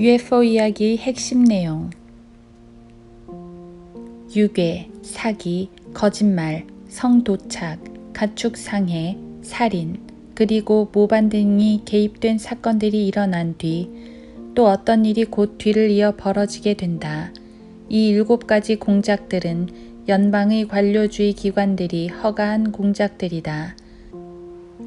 UFO 이야기의 핵심 내용. 유괴, 사기, 거짓말, 성도착, 가축 상해, 살인, 그리고 모반 등이 개입된 사건들이 일어난 뒤 또 어떤 일이 곧 뒤를 이어 벌어지게 된다. 이 7가지 공작들은 연방의 관료주의 기관들이 허가한 공작들이다.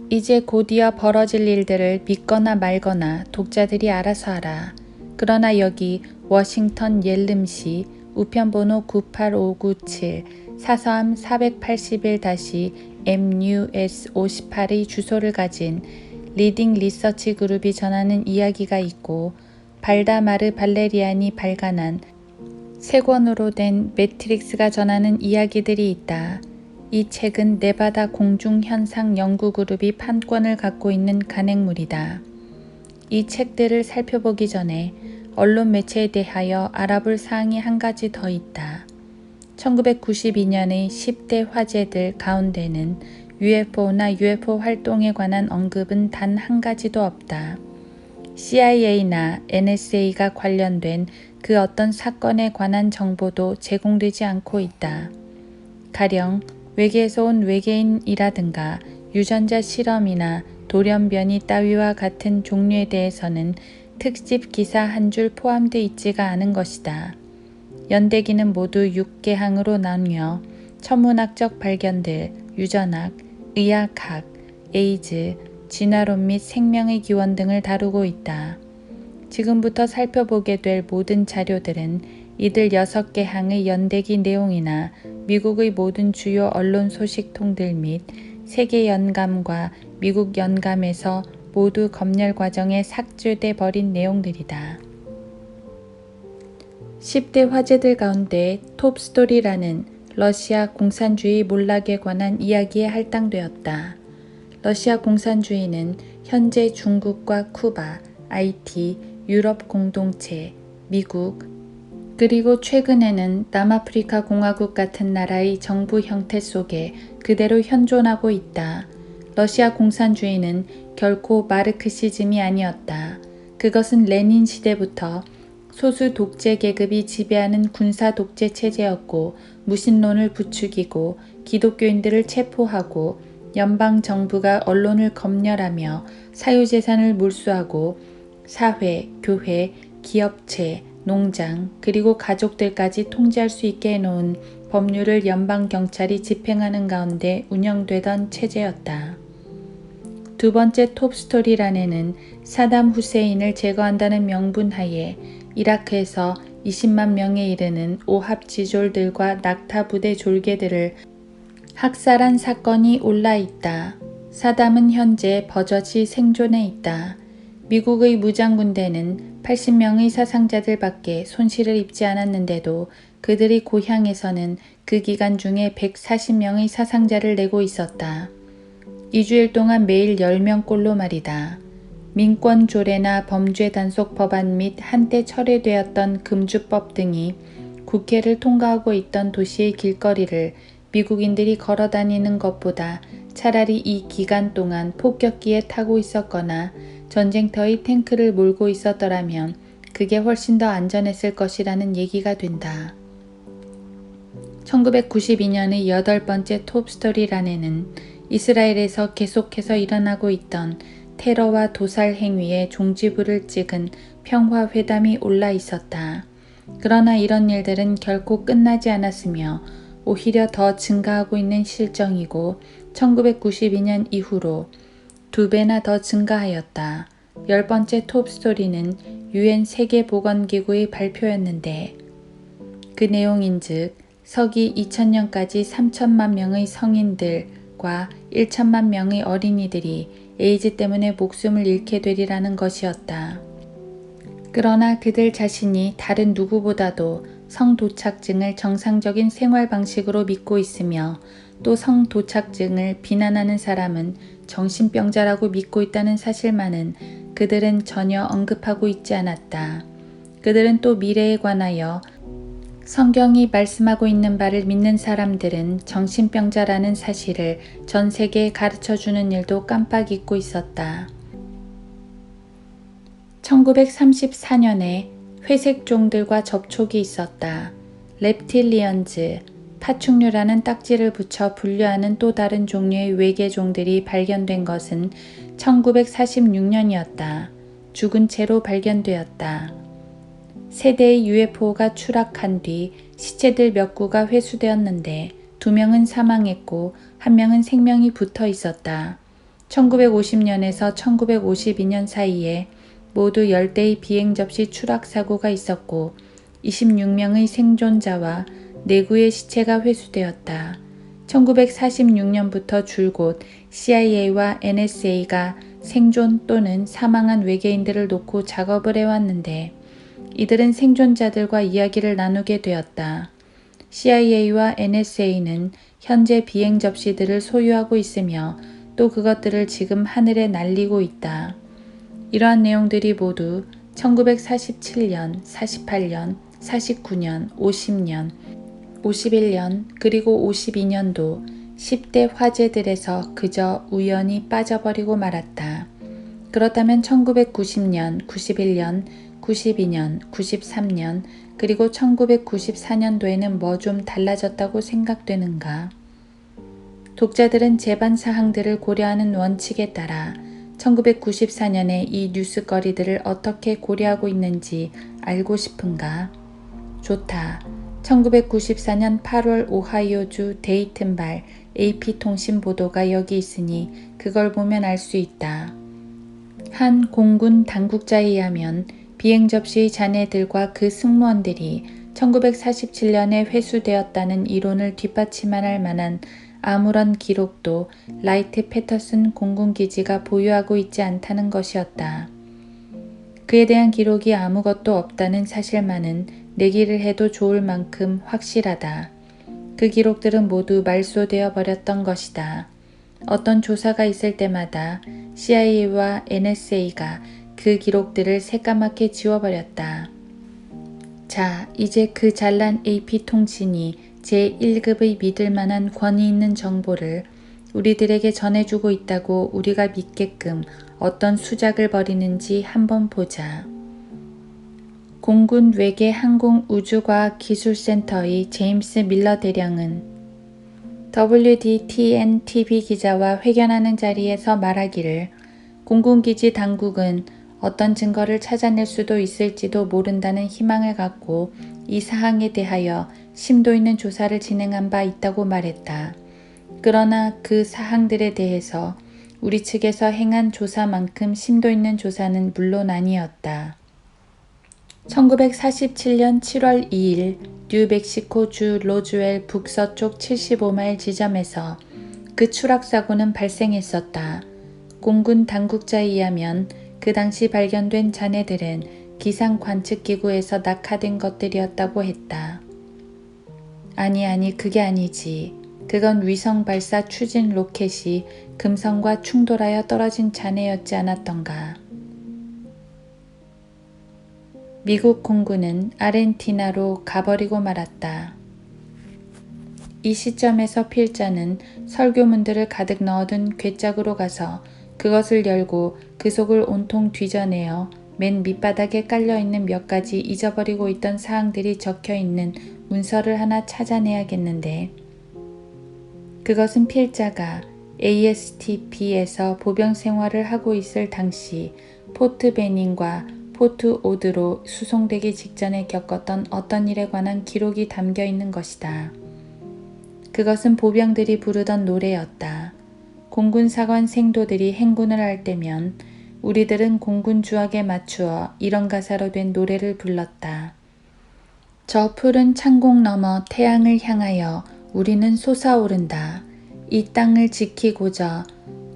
이제 곧이어 벌어질 일들을 믿거나 말거나 독자들이 알아서 하라. 그러나 여기 워싱턴 옐름시 우편번호 98597 사서함 481-MUS58의 주소를 가진 리딩 리서치 그룹이 전하는 이야기가 있고 발다마르 발레리안이 발간한 3권으로 된 매트릭스가 전하는 이야기들이 있다. 이 책은 네바다 공중현상 연구그룹이 판권을 갖고 있는 간행물이다. 이 책들을 살펴보기 전에 언론 매체에 대하여 알아볼 사항이 한 가지 더 있다. 1992년의 10대 화제들 가운데는 UFO나 UFO 활동에 관한 언급은 단 한 가지도 없다. CIA나 NSA가 관련된 그 어떤 사건에 관한 정보도 제공되지 않고 있다. 가령 외계에서 온 외계인이라든가 유전자 실험이나 돌연변이 따위와 같은 종류에 대해서는 특집 기사 한 줄 포함되어 있지가 않은 것이다. 연대기는 모두 6개항으로 나뉘어 천문학적 발견들, 유전학, 의학학, 에이즈, 진화론 및 생명의 기원 등을 다루고 있다. 지금부터 살펴보게 될 모든 자료들은 이들 6개항의 연대기 내용이나 미국의 모든 주요 언론 소식통들 및 세계 연감과 미국 연감에서 모두 검열 과정에 삭제돼 버린 내용들이다. 10대 화제들 가운데 톱스토리라는 러시아 공산주의 몰락에 관한 이야기에 할당되었다. 러시아 공산주의는 현재 중국과 쿠바, IT, 유럽 공동체, 미국, 그리고 최근에는 남아프리카 공화국 같은 나라의 정부 형태 속에 그대로 현존하고 있다. 러시아 공산주의는 결코 마르크시즘이 아니었다. 그것은 레닌 시대부터 소수 독재 계급이 지배하는 군사 독재 체제였고 무신론을 부추기고 기독교인들을 체포하고 연방 정부가 언론을 검열하며 사유재산을 몰수하고 사회, 교회, 기업체, 농장, 그리고 가족들까지 통제할 수 있게 해놓은 법률을 연방경찰이 집행하는 가운데 운영되던 체제였다. 두 번째 톱스토리란에는 사담 후세인을 제거한다는 명분하에 이라크에서 20만 명에 이르는 오합지졸들과 낙타부대 졸개들을 학살한 사건이 올라 있다. 사담은 현재 버젓이 생존해 있다. 미국의 무장군대는 80명의 사상자들 밖에 손실을 입지 않았는데도 그들의 고향에서는 그 기간 중에 140명의 사상자를 내고 있었다. 2주일 동안 매일 10명꼴로 말이다. 민권조례나 범죄 단속 법안 및 한때 철회되었던 금주법 등이 국회를 통과하고 있던 도시의 길거리를 미국인들이 걸어다니는 것보다 차라리 이 기간 동안 폭격기에 타고 있었거나 전쟁터의 탱크를 몰고 있었더라면 그게 훨씬 더 안전했을 것이라는 얘기가 된다. 1992년의 8번째 톱스토리란에는 이스라엘에서 계속해서 일어나고 있던 테러와 도살 행위에 종지부를 찍은 평화회담이 올라 있었다. 그러나 이런 일들은 결코 끝나지 않았으며 오히려 더 증가하고 있는 실정이고 1992년 이후로 2배나 더 증가하였다. 10번째 톱스토리는 UN 세계보건기구의 발표였는데 그 내용인즉 서기 2000년까지 3천만 명의 성인들과 1천만 명의 어린이들이 에이즈 때문에 목숨을 잃게 되리라는 것이었다. 그러나 그들 자신이 다른 누구보다도 성도착증을 정상적인 생활 방식으로 믿고 있으며 또 성도착증을 비난하는 사람은 정신병자라고 믿고 있다는 사실만은 그들은 전혀 언급하고 있지 않았다. 그들은 또 미래에 관하여 성경이 말씀하고 있는 바를 믿는 사람들은 정신병자라는 사실을 전 세계에 가르쳐주는 일도 깜빡 잊고 있었다. 1934년에 회색종들과 접촉이 있었다. reptilians, 파충류라는 딱지를 붙여 분류하는 또 다른 종류의 외계종들이 발견된 것은 1946년이었다. 죽은 채로 발견되었다. 세 대의 UFO가 추락한 뒤 시체들 몇 구가 회수되었는데 2명은 사망했고 1명은 생명이 붙어 있었다. 1950년에서 1952년 사이에 모두 10대의 비행 접시 추락 사고가 있었고 26명의 생존자와 4구의 시체가 회수되었다. 1946년부터 줄곧 CIA와 NSA가 생존 또는 사망한 외계인들을 놓고 작업을 해왔는데 이들은 생존자들과 이야기를 나누게 되었다. CIA와 NSA는 현재 비행 접시들을 소유하고 있으며 또 그것들을 지금 하늘에 날리고 있다. 이러한 내용들이 모두 1947년, 48년, 49년, 50년, 51년 그리고 52년도 10대 화제들에서 그저 우연히 빠져버리고 말았다. 그렇다면 1990년, 91년, 92년, 93년 그리고 1994년도에는 뭐 좀 달라졌다고 생각되는가? 독자들은 재반 사항들을 고려하는 원칙에 따라 1994년에 이 뉴스거리들을 어떻게 고려하고 있는지 알고 싶은가? 좋다. 1994년 8월 오하이오주 데이튼발 AP통신 보도가 여기 있으니 그걸 보면 알 수 있다. 한 공군 당국자에 의하면 비행 접시의 잔해들과 그 승무원들이 1947년에 회수되었다는 이론을 뒷받침할 만한 아무런 기록도 라이트 패터슨 공군기지가 보유하고 있지 않다는 것이었다. 그에 대한 기록이 아무것도 없다는 사실만은 내기를 해도 좋을 만큼 확실하다. 그 기록들은 모두 말소되어 버렸던 것이다. 어떤 조사가 있을 때마다 CIA와 NSA가 그 기록들을 새까맣게 지워버렸다. 자, 이제 그 잘난 AP통신이 제1급의 믿을 만한 권위 있는 정보를 우리들에게 전해주고 있다고 우리가 믿게끔 어떤 수작을 벌이는지 한번 보자. 공군 외계 항공우주과학기술센터의 제임스 밀러 대령은 WDTN-TV 기자와 회견하는 자리에서 말하기를 공군기지 당국은 어떤 증거를 찾아낼 수도 있을지도 모른다는 희망을 갖고 이 사항에 대하여 심도 있는 조사를 진행한 바 있다고 말했다. 그러나 그 사항들에 대해서 우리 측에서 행한 조사만큼 심도 있는 조사는 물론 아니었다. 1947년 7월 2일 뉴멕시코 주 로즈웰 북서쪽 75마일 지점에서 그 추락사고는 발생했었다. 공군 당국자에 의하면 그 당시 발견된 잔해들은 기상 관측기구에서 낙하된 것들이었다고 했다. 아니 그게 아니지. 그건 위성 발사 추진 로켓이 금성과 충돌하여 떨어진 잔해였지 않았던가. 미국 공군은 아르헨티나로 가버리고 말았다. 이 시점에서 필자는 설교문들을 가득 넣어둔 괴짝으로 가서 그것을 열고 그 속을 온통 뒤져내어 맨 밑바닥에 깔려있는 몇 가지 잊어버리고 있던 사항들이 적혀있는 문서를 하나 찾아내야겠는데 그것은 필자가 ASTP에서 보병 생활을 하고 있을 당시 포트 베닌과 포트 오드로 수송되기 직전에 겪었던 어떤 일에 관한 기록이 담겨 있는 것이다. 그것은 보병들이 부르던 노래였다. 공군 사관 생도들이 행군을 할 때면 우리들은 공군 주악에 맞추어 이런 가사로 된 노래를 불렀다. 저 푸른 창공 너머 태양을 향하여 우리는 솟아오른다. 이 땅을 지키고자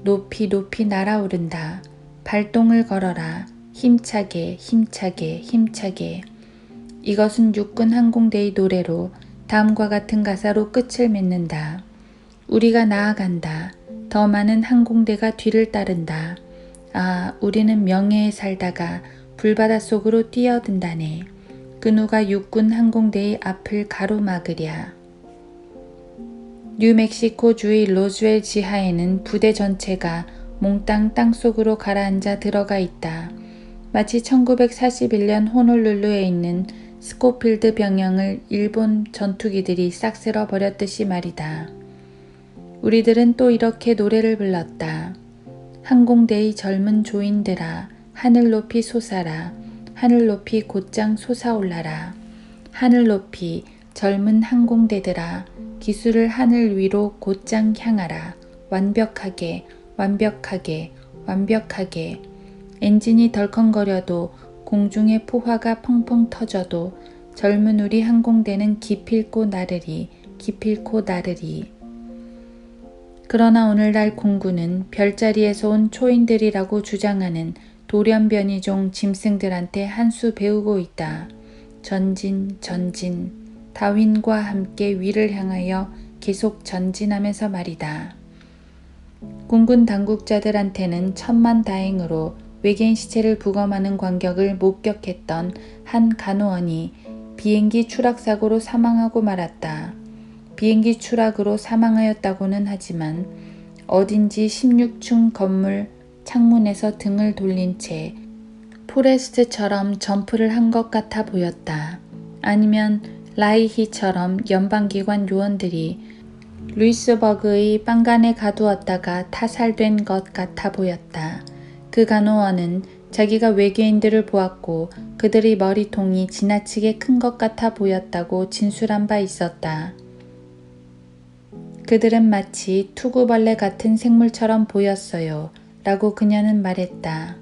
높이 높이 날아오른다. 발동을 걸어라. 힘차게 힘차게 힘차게. 이것은 육군 항공대의 노래로 다음과 같은 가사로 끝을 맺는다. 우리가 나아간다. 더 많은 항공대가 뒤를 따른다. 아, 우리는 명예에 살다가 불바닷속으로 뛰어든다네. 그 누가 육군 항공대의 앞을 가로막으랴. 뉴멕시코주의 로즈웰 지하에는 부대 전체가 몽땅 땅속으로 가라앉아 들어가 있다. 마치 1941년 호놀룰루에 있는 스코필드 병영을 일본 전투기들이 싹 쓸어버렸듯이 말이다. 우리들은 또 이렇게 노래를 불렀다. 항공대의 젊은 조인들아, 하늘 높이 솟아라. 하늘 높이 곧장 솟아올라라. 하늘 높이 젊은 항공대들아, 기술을 하늘 위로 곧장 향하라. 완벽하게, 완벽하게, 완벽하게. 엔진이 덜컹거려도 공중에 포화가 펑펑 터져도 젊은 우리 항공대는 기필코 나르리, 기필코 나르리. 그러나 오늘날 공군은 별자리에서 온 초인들이라고 주장하는 돌연변이종 짐승들한테 한 수 배우고 있다. 전진, 전진. 다윈과 함께 위를 향하여 계속 전진하면서 말이다. 공군 당국자들한테는 천만다행으로 외계인 시체를 부검하는 광경을 목격했던 한 간호원이 비행기 추락사고로 사망하고 말았다. 비행기 추락으로 사망하였다고는 하지만 어딘지 16층 건물 창문에서 등을 돌린 채 포레스트처럼 점프를 한 것 같아 보였다. 아니면 라이히처럼 연방기관 요원들이 루이스버그의 빵간에 가두었다가 타살된 것 같아 보였다. 그 간호원은 자기가 외계인들을 보았고 그들의 머리통이 지나치게 큰 것 같아 보였다고 진술한 바 있었다. 그들은 마치 투구벌레 같은 생물처럼 보였어요. 라고 그녀는 말했다.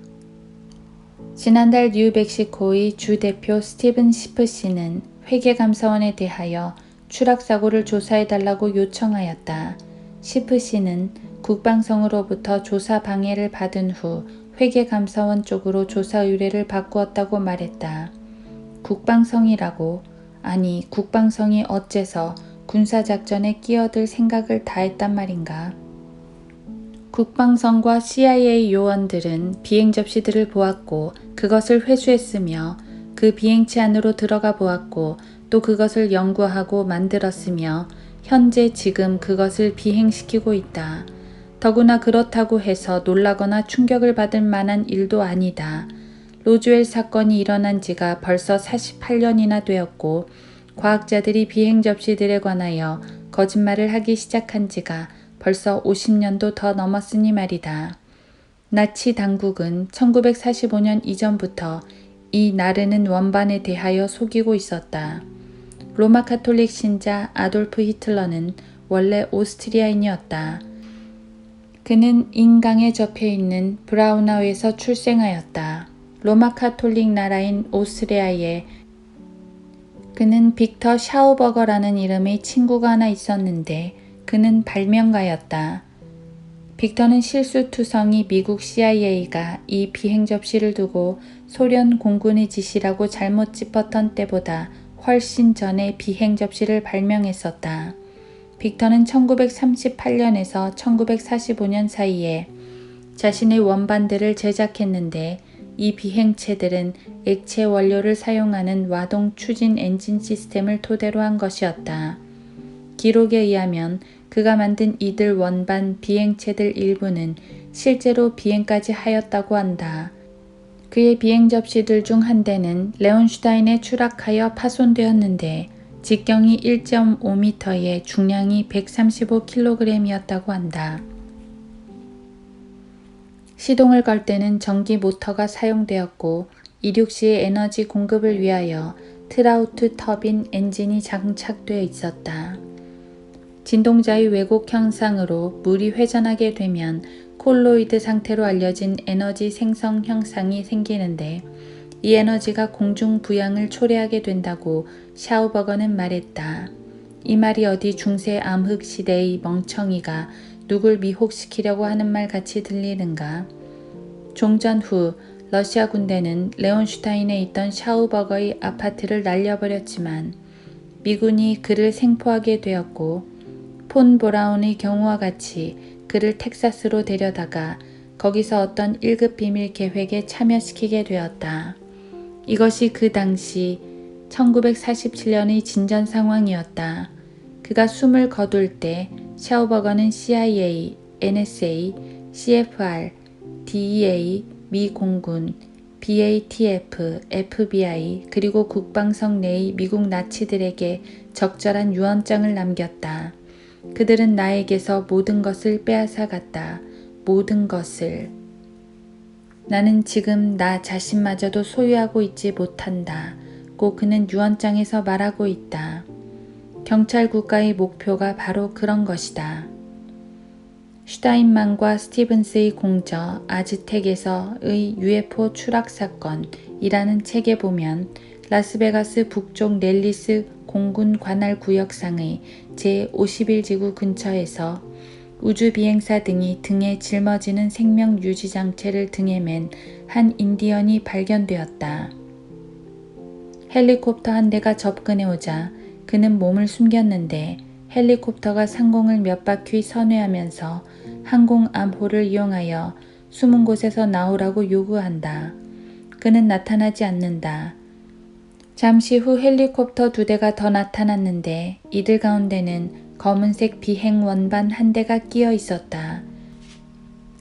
지난달 뉴멕시코의 주 대표 스티븐 시프 씨는 회계감사원에 대하여 추락사고를 조사해달라고 요청하였다. 시프 씨는 국방성으로부터 조사 방해를 받은 후 회계감사원 쪽으로 조사 의뢰를 바꾸었다고 말했다. 국방성이라고? 아니, 국방성이 어째서 군사작전에 끼어들 생각을 다 했단 말인가? 국방성과 CIA 요원들은 비행 접시들을 보았고 그것을 회수했으며 그 비행체 안으로 들어가 보았고 또 그것을 연구하고 만들었으며 현재 지금 그것을 비행시키고 있다. 더구나 그렇다고 해서 놀라거나 충격을 받을 만한 일도 아니다. 로즈웰 사건이 일어난 지가 벌써 48년이나 되었고 과학자들이 비행 접시들에 관하여 거짓말을 하기 시작한 지가 벌써 50년도 더 넘었으니 말이다. 나치 당국은 1945년 이전부터 이 나르는 원반에 대하여 속이고 있었다. 로마 카톨릭 신자 아돌프 히틀러는 원래 오스트리아인이었다. 그는 인강에 접혀있는 브라우나우에서 출생하였다. 로마 카톨릭 나라인 오스트리아에 그는 빅터 샤우버거라는 이름의 친구가 하나 있었는데 그는 발명가였다. 빅터는 실수투성이 미국 CIA가 이 비행 접시를 두고 소련 공군의 지시라고 잘못 짚었던 때보다 훨씬 전에 비행 접시를 발명했었다. 빅터는 1938년에서 1945년 사이에 자신의 원반들을 제작했는데 이 비행체들은 액체 원료를 사용하는 와동 추진 엔진 시스템을 토대로 한 것이었다. 기록에 의하면 그가 만든 이들 원반 비행체들 일부는 실제로 비행까지 하였다고 한다. 그의 비행 접시들 중 한 대는 레온슈타인에 추락하여 파손되었는데 직경이 1.5m에 중량이 135kg이었다고 한다. 시동을 걸 때는 전기 모터가 사용되었고 이륙 시의 에너지 공급을 위하여 트라우트 터빈 엔진이 장착되어 있었다. 진동자의 왜곡 현상으로 물이 회전하게 되면 콜로이드 상태로 알려진 에너지 생성 현상이 생기는데 이 에너지가 공중 부양을 초래하게 된다고 샤우버거는 말했다. 이 말이 어디 중세 암흑 시대의 멍청이가 누굴 미혹시키려고 하는 말 같이 들리는가? 종전 후 러시아 군대는 레온슈타인에 있던 샤우버거의 아파트를 날려버렸지만 미군이 그를 생포하게 되었고 폰 브라운의 경우와 같이 그를 텍사스로 데려다가 거기서 어떤 1급 비밀 계획에 참여시키게 되었다. 이것이 그 당시 1947년의 진전 상황이었다. 그가 숨을 거둘 때 샤우버거는 CIA, NSA, CFR, DEA, 미 공군, BATF, FBI 그리고 국방성 내의 미국 나치들에게 적절한 유언장을 남겼다. 그들은 나에게서 모든 것을 빼앗아 갔다. 모든 것을. 나는 지금 나 자신마저도 소유하고 있지 못한다. 고 그는 유언장에서 말하고 있다. 경찰 국가의 목표가 바로 그런 것이다. 슈타인만과 스티븐스의 공저 아즈텍에서의 UFO 추락 사건이라는 책에 보면 라스베가스 북쪽 넬리스 공군 관할 구역상의 제51지구 근처에서 우주비행사 등이 등에 짊어지는 생명 유지 장치를 등에 맨 한 인디언이 발견되었다. 헬리콥터 한 대가 접근해 오자 그는 몸을 숨겼는데 헬리콥터가 상공을 몇 바퀴 선회하면서 항공암호를 이용하여 숨은 곳에서 나오라고 요구한다. 그는 나타나지 않는다. 잠시 후 헬리콥터 2대가 더 나타났는데 이들 가운데는 검은색 비행 원반 한 대가 끼어 있었다.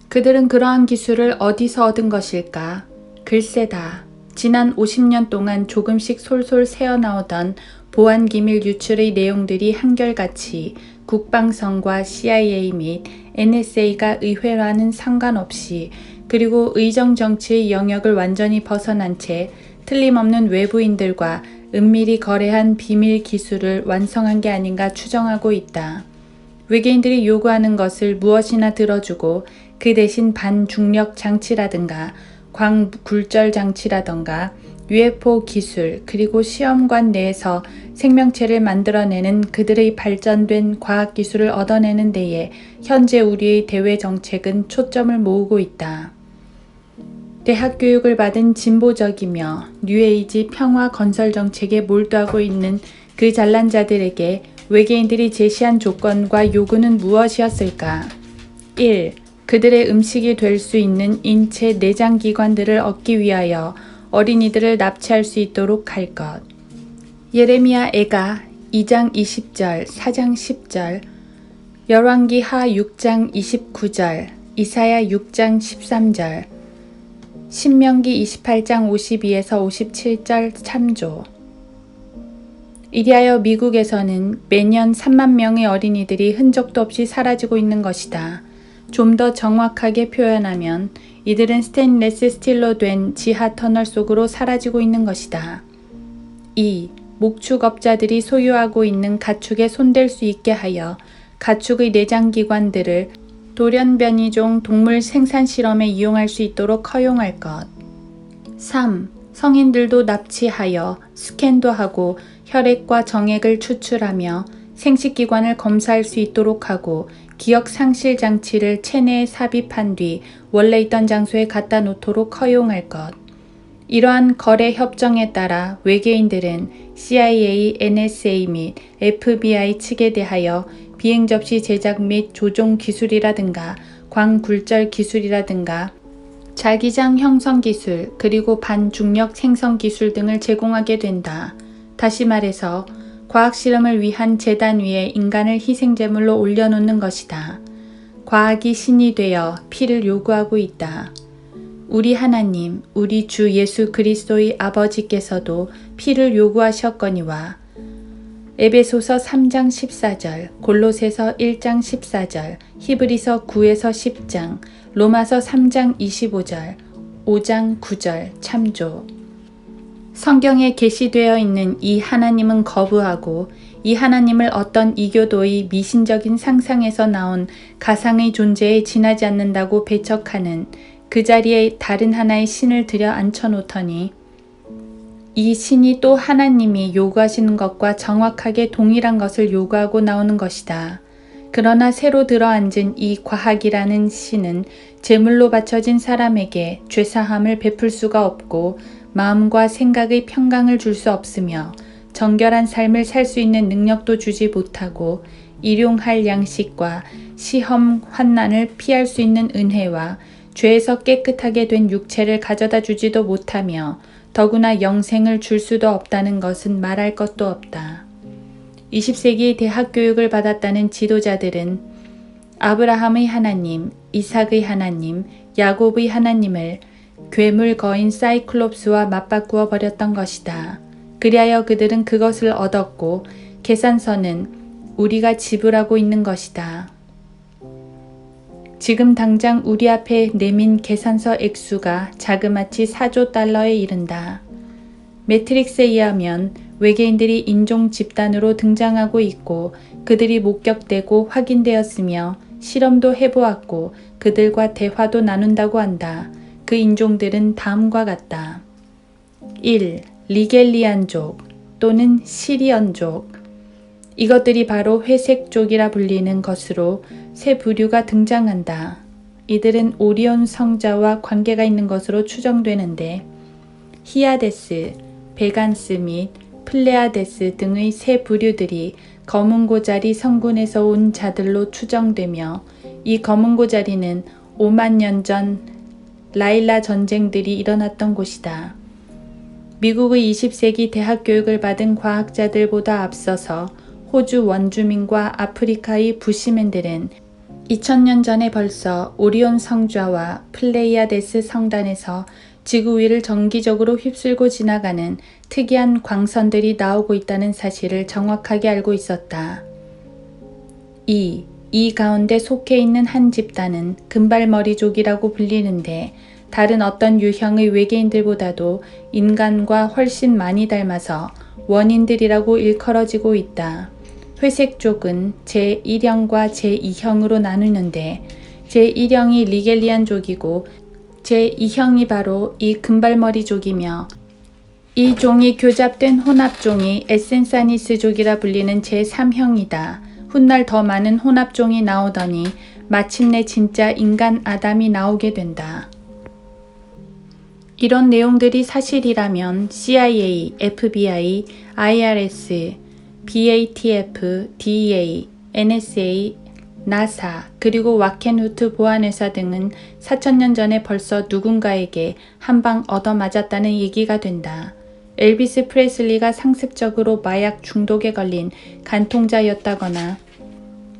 그들은 그러한 기술을 어디서 얻은 것일까? 글쎄다. 지난 50년 동안 조금씩 솔솔 새어나오던 보안기밀 유출의 내용들이 한결같이 국방성과 CIA 및 NSA가 의회와는 상관없이 그리고 의정정치의 영역을 완전히 벗어난 채 틀림없는 외부인들과 은밀히 거래한 비밀 기술을 완성한 게 아닌가 추정하고 있다. 외계인들이 요구하는 것을 무엇이나 들어주고 그 대신 반중력 장치라든가 광굴절 장치라든가 UFO 기술 그리고 시험관 내에서 생명체를 만들어내는 그들의 발전된 과학기술을 얻어내는 데에 현재 우리의 대외 정책은 초점을 모으고 있다. 대학 교육을 받은 진보적이며 뉴에이지 평화 건설 정책에 몰두하고 있는 그 잘난 자들에게 외계인들이 제시한 조건과 요구는 무엇이었을까? 1. 그들의 음식이 될 수 있는 인체 내장기관들을 얻기 위하여 어린이들을 납치할 수 있도록 할 것. 예레미야 애가 2장 20절, 4장 10절, 열왕기 하 6장 29절, 이사야 6장 13절, 신명기 28장 52에서 57절 참조. 이리하여 미국에서는 매년 3만 명의 어린이들이 흔적도 없이 사라지고 있는 것이다. 좀 더 정확하게 표현하면 이들은 스테인레스 스틸로 된 지하 터널 속으로 사라지고 있는 것이다. 2. 목축업자들이 소유하고 있는 가축에 손댈 수 있게 하여 가축의 내장기관들을 돌연변이종 동물 생산 실험에 이용할 수 있도록 허용할 것. 3. 성인들도 납치하여 스캔도 하고 혈액과 정액을 추출하며 생식기관을 검사할 수 있도록 하고 기억 상실 장치를 체내에 삽입한 뒤 원래 있던 장소에 갖다 놓도록 허용할 것. 이러한 거래 협정에 따라 외계인들은 CIA, NSA 및 FBI 측에 대하여 비행 접시 제작 및 조종 기술이라든가 광굴절 기술이라든가 자기장 형성 기술 그리고 반중력 생성 기술 등을 제공하게 된다. 다시 말해서 과학실험을 위한 제단 위에 인간을 희생제물로 올려놓는 것이다. 과학이 신이 되어 피를 요구하고 있다. 우리 하나님, 우리 주 예수 그리스도의 아버지께서도 피를 요구하셨거니와 에베소서 3장 14절, 골로새서 1장 14절, 히브리서 9에서 10장, 로마서 3장 25절, 5장 9절 참조. 성경에 게시되어 있는 이 하나님은 거부하고 이 하나님을 어떤 이교도의 미신적인 상상에서 나온 가상의 존재에 지나지 않는다고 배척하는 그 자리에 다른 하나의 신을 들여 앉혀놓더니 이 신이 또 하나님이 요구하시는 것과 정확하게 동일한 것을 요구하고 나오는 것이다. 그러나 새로 들어앉은 이 과학이라는 신은 제물로 바쳐진 사람에게 죄사함을 베풀 수가 없고 마음과 생각의 평강을 줄 수 없으며 정결한 삶을 살 수 있는 능력도 주지 못하고 일용할 양식과 시험 환난을 피할 수 있는 은혜와 죄에서 깨끗하게 된 육체를 가져다 주지도 못하며 더구나 영생을 줄 수도 없다는 것은 말할 것도 없다. 20세기의 대학 교육을 받았다는 지도자들은 아브라함의 하나님, 이삭의 하나님, 야곱의 하나님을 괴물 거인 사이클롭스와 맞바꾸어 버렸던 것이다. 그리하여 그들은 그것을 얻었고 계산서는 우리가 지불하고 있는 것이다. 지금 당장 우리 앞에 내민 계산서 액수가 자그마치 4조 달러에 이른다. 매트릭스에 의하면 외계인들이 인종 집단으로 등장하고 있고 그들이 목격되고 확인되었으며 실험도 해보았고 그들과 대화도 나눈다고 한다. 그 인종들은 다음과 같다. 1. 리겔리안족 또는 시리언족. 이것들이 바로 회색족이라 불리는 것으로 새 부류가 등장한다. 이들은 오리온 성자와 관계가 있는 것으로 추정되는데 히아데스, 베간스 및 플레아데스 등의 새 부류들이 검은 고자리 성군에서 온 자들로 추정되며 이 검은 고자리는 5만 년 전 라일라 전쟁들이 일어났던 곳이다. 미국의 20세기 대학 교육을 받은 과학자들보다 앞서서 호주 원주민과 아프리카의 부시맨들은 2000년 전에 벌써 오리온 성좌와 플레이아데스 성단에서 지구 위를 정기적으로 휩쓸고 지나가는 특이한 광선들이 나오고 있다는 사실을 정확하게 알고 있었다. 2. 이 가운데 속해 있는 한 집단은 금발머리족이라고 불리는데 다른 어떤 유형의 외계인들보다도 인간과 훨씬 많이 닮아서 원인들이라고 일컬어지고 있다. 회색족은 제1형과 제2형으로 나누는데 제1형이 리겔리안족이고 제2형이 바로 이 금발머리족이며 이 종이 교잡된 혼합종이 에센사니스족이라 불리는 제3형이다. 훗날 더 많은 혼합종이 나오더니 마침내 진짜 인간 아담이 나오게 된다. 이런 내용들이 사실이라면 CIA, FBI, IRS, BATF, DEA, NSA, 나사, 그리고 와켄후트 보안회사 등은 4000년 전에 벌써 누군가에게 한 방 얻어맞았다는 얘기가 된다. 엘비스 프레슬리가 상습적으로 마약 중독에 걸린 간통자였다거나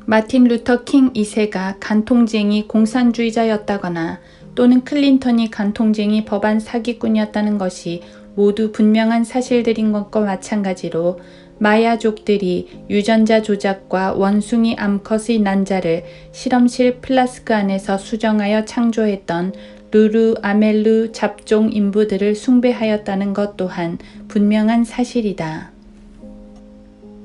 마틴 루터 킹 2세가 간통쟁이 공산주의자였다거나 또는 클린턴이 간통쟁이 법안 사기꾼이었다는 것이 모두 분명한 사실들인 것과 마찬가지로 마야족들이 유전자 조작과 원숭이 암컷의 난자를 실험실 플라스크 안에서 수정하여 창조했던 루루 아멜루 잡종 인부들을 숭배하였다는 것 또한 분명한 사실이다.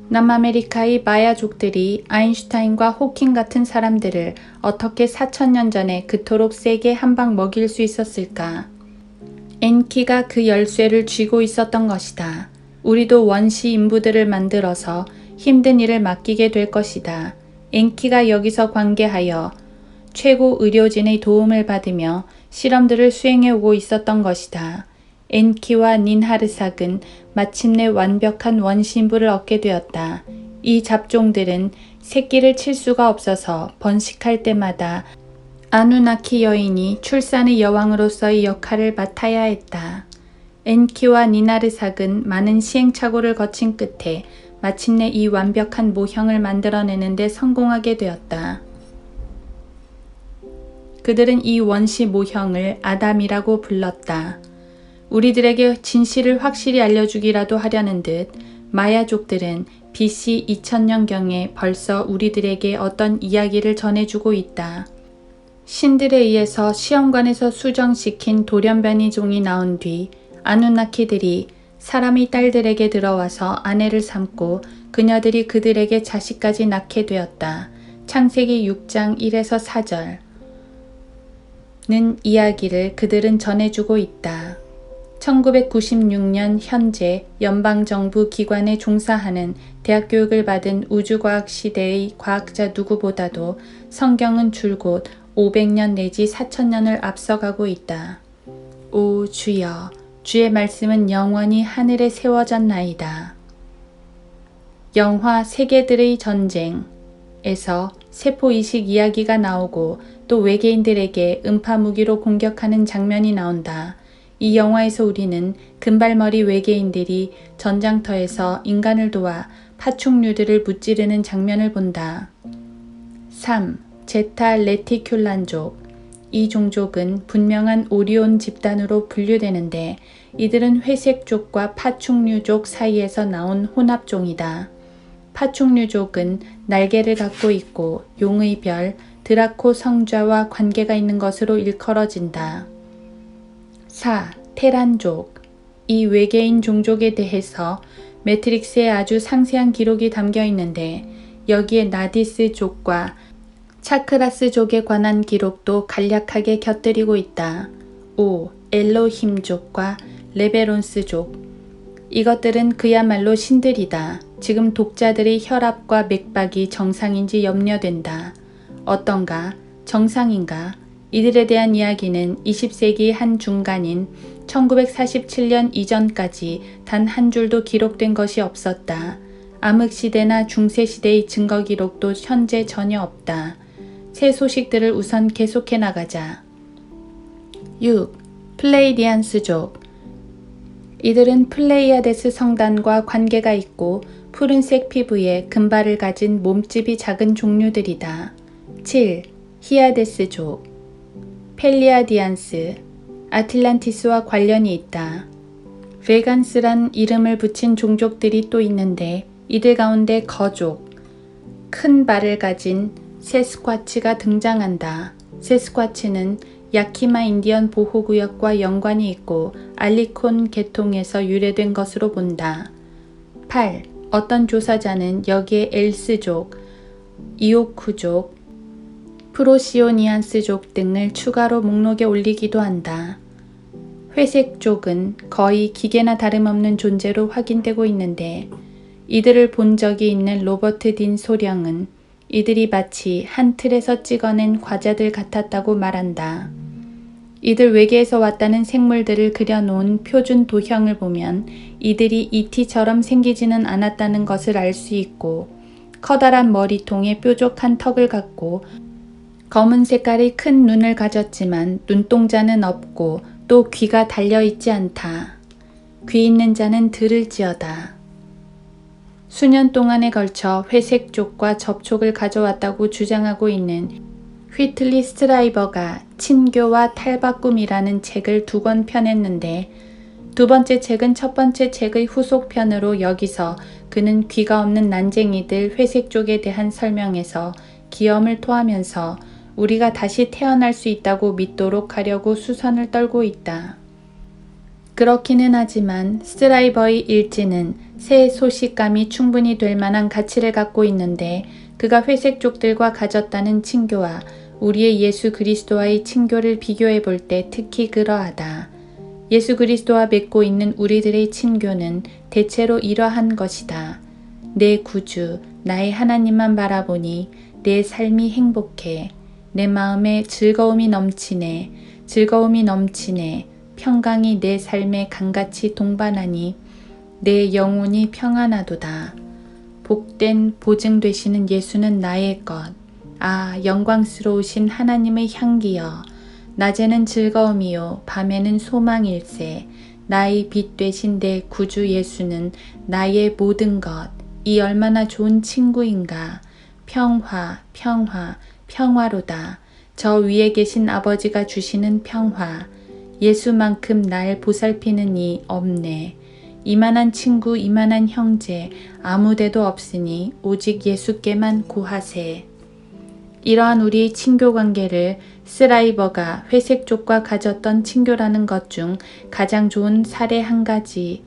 남아메리카의 마야족들이 아인슈타인과 호킹 같은 사람들을 어떻게 4000년 전에 그토록 세게 한 방 먹일 수 있었을까? 엔키가 그 열쇠를 쥐고 있었던 것이다. 우리도 원시 인부들을 만들어서 힘든 일을 맡기게 될 것이다. 엔키가 여기서 관계하여 최고 의료진의 도움을 받으며 실험들을 수행해 오고 있었던 것이다. 엔키와 닌하르삭은 마침내 완벽한 원시인부를 얻게 되었다. 이 잡종들은 새끼를 칠 수가 없어서 번식할 때마다 아누나키 여인이 출산의 여왕으로서의 역할을 맡아야 했다. 엔키와 니나르삭은 많은 시행착오를 거친 끝에 마침내 이 완벽한 모형을 만들어내는 데 성공하게 되었다. 그들은 이 원시 모형을 아담이라고 불렀다. 우리들에게 진실을 확실히 알려주기라도 하려는 듯 마야족들은 BC 2000년경에 벌써 우리들에게 어떤 이야기를 전해주고 있다. 신들에 의해서 시험관에서 수정시킨 돌연변이종이 나온 뒤 아누나키들이 사람의 딸들에게 들어와서 아내를 삼고 그녀들이 그들에게 자식까지 낳게 되었다. 창세기 6장 1에서 4절는 이야기를 그들은 전해주고 있다. 1996년 현재 연방정부 기관에 종사하는 대학 교육을 받은 우주과학 시대의 과학자 누구보다도 성경은 줄곧 500년 내지 4000년을 앞서가고 있다. 오 주여, 주의 말씀은 영원히 하늘에 세워졌나이다. 영화 세계들의 전쟁에서 세포이식 이야기가 나오고 또 외계인들에게 음파무기로 공격하는 장면이 나온다. 이 영화에서 우리는 금발머리 외계인들이 전장터에서 인간을 도와 파충류들을 무찌르는 장면을 본다. 3. 제타 레티큘란족. 이 종족은 분명한 오리온 집단으로 분류되는데 이들은 회색족과 파충류족 사이에서 나온 혼합종이다. 파충류족은 날개를 갖고 있고 용의 별, 드라코 성좌와 관계가 있는 것으로 일컬어진다. 4. 테란족. 이 외계인 종족에 대해서 매트릭스에 아주 상세한 기록이 담겨 있는데 여기에 나디스족과 차크라스족에 관한 기록도 간략하게 곁들이고 있다. 5. 엘로힘족과 레베론스족. 이것들은 그야말로 신들이다. 지금 독자들의 혈압과 맥박이 정상인지 염려된다. 어떤가? 정상인가? 이들에 대한 이야기는 20세기 한 중간인 1947년 이전까지 단 한 줄도 기록된 것이 없었다. 암흑시대나 중세시대의 증거 기록도 현재 전혀 없다. 새 소식들을 우선 계속해 나가자. 6. 플레이디안스족. 이들은 플레이아데스 성단과 관계가 있고 푸른색 피부에 금발을 가진 몸집이 작은 종류들이다. 7. 히아데스족. 펠리아디안스. 아틀란티스와 관련이 있다. 베간스란 이름을 붙인 종족들이 또 있는데 이들 가운데 거족, 큰 발을 가진 세스쿼치가 등장한다. 세스쿼치는 야키마 인디언 보호구역과 연관이 있고 알리콘 계통에서 유래된 것으로 본다. 8. 어떤 조사자는 여기에 엘스족, 이오쿠족, 프로시오니안스족 등을 추가로 목록에 올리기도 한다. 회색족은 거의 기계나 다름없는 존재로 확인되고 있는데 이들을 본 적이 있는 로버트 딘 소령은 이들이 마치 한 틀에서 찍어낸 과자들 같았다고 말한다. 이들 외계에서 왔다는 생물들을 그려놓은 표준 도형을 보면 이들이 ET처럼 생기지는 않았다는 것을 알 수 있고 커다란 머리통에 뾰족한 턱을 갖고 검은 색깔의 큰 눈을 가졌지만 눈동자는 없고 또 귀가 달려있지 않다. 귀 있는 자는 들을지어다. 수년 동안에 걸쳐 회색족과 접촉을 가져왔다고 주장하고 있는 휘틀리 스트라이버가 친교와 탈바꿈이라는 책을 2권 펴냈는데 두 번째 책은 첫 번째 책의 후속편으로 여기서 그는 귀가 없는 난쟁이들 회색족에 대한 설명에서 기염을 토하면서 우리가 다시 태어날 수 있다고 믿도록 하려고 수선을 떨고 있다. 그렇기는 하지만 스트라이버의 일지는 새 소식감이 충분히 될 만한 가치를 갖고 있는데 그가 회색족들과 가졌다는 친교와 우리의 예수 그리스도와의 친교를 비교해 볼 때 특히 그러하다. 예수 그리스도와 맺고 있는 우리들의 친교는 대체로 이러한 것이다. 내 구주, 나의 하나님만 바라보니 내 삶이 행복해. 내 마음에 즐거움이 넘치네. 즐거움이 넘치네. 평강이 내 삶에 강같이 동반하니 내 영혼이 평안하도다. 복된 보증 되시는 예수는 나의 것. 아, 영광스러우신 하나님의 향기여. 낮에는 즐거움이요 밤에는 소망일세. 나의 빛 되신 내 구주 예수는 나의 모든 것. 이 얼마나 좋은 친구인가. 평화, 평화, 평화로다. 저 위에 계신 아버지가 주시는 평화. 예수만큼 날 보살피는 이 없네. 이만한 친구, 이만한 형제 아무데도 없으니 오직 예수께만 구하세. 이러한 우리의 친교 관계를 스라이버가 회색족과 가졌던 친교라는 것 중 가장 좋은 사례 한 가지.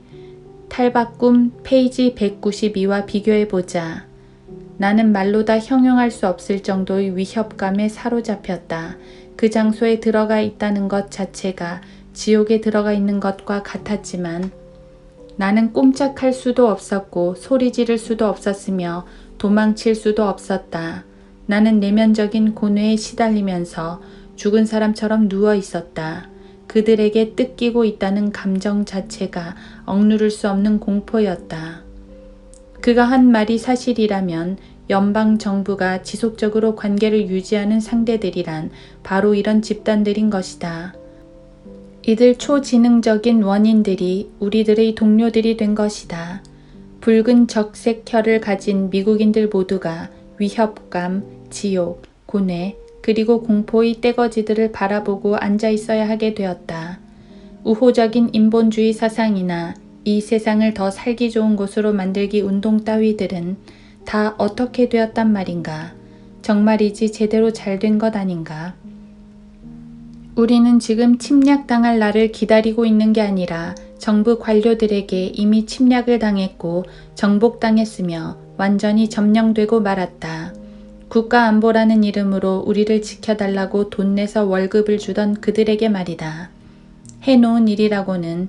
탈바꿈 페이지 192와 비교해보자. 나는 말로 다 형용할 수 없을 정도의 위협감에 사로잡혔다. 그 장소에 들어가 있다는 것 자체가 지옥에 들어가 있는 것과 같았지만 나는 꼼짝할 수도 없었고 소리 지를 수도 없었으며 도망칠 수도 없었다. 나는 내면적인 고뇌에 시달리면서 죽은 사람처럼 누워 있었다. 그들에게 뜯기고 있다는 감정 자체가 억누를 수 없는 공포였다. 그가 한 말이 사실이라면 연방 정부가 지속적으로 관계를 유지하는 상대들이란 바로 이런 집단들인 것이다. 이들 초지능적인 원인들이 우리들의 동료들이 된 것이다. 붉은 적색 혈을 가진 미국인들 모두가 위협감, 지옥, 고뇌, 그리고 공포의 떼거지들을 바라보고 앉아 있어야 하게 되었다. 우호적인 인본주의 사상이나 이 세상을 더 살기 좋은 곳으로 만들기 운동 따위들은 다 어떻게 되었단 말인가? 정말이지 제대로 잘 된 것 아닌가? 우리는 지금 침략당할 날을 기다리고 있는 게 아니라 정부 관료들에게 이미 침략을 당했고 정복당했으며 완전히 점령되고 말았다. 국가안보라는 이름으로 우리를 지켜달라고 돈 내서 월급을 주던 그들에게 말이다. 해놓은 일이라고는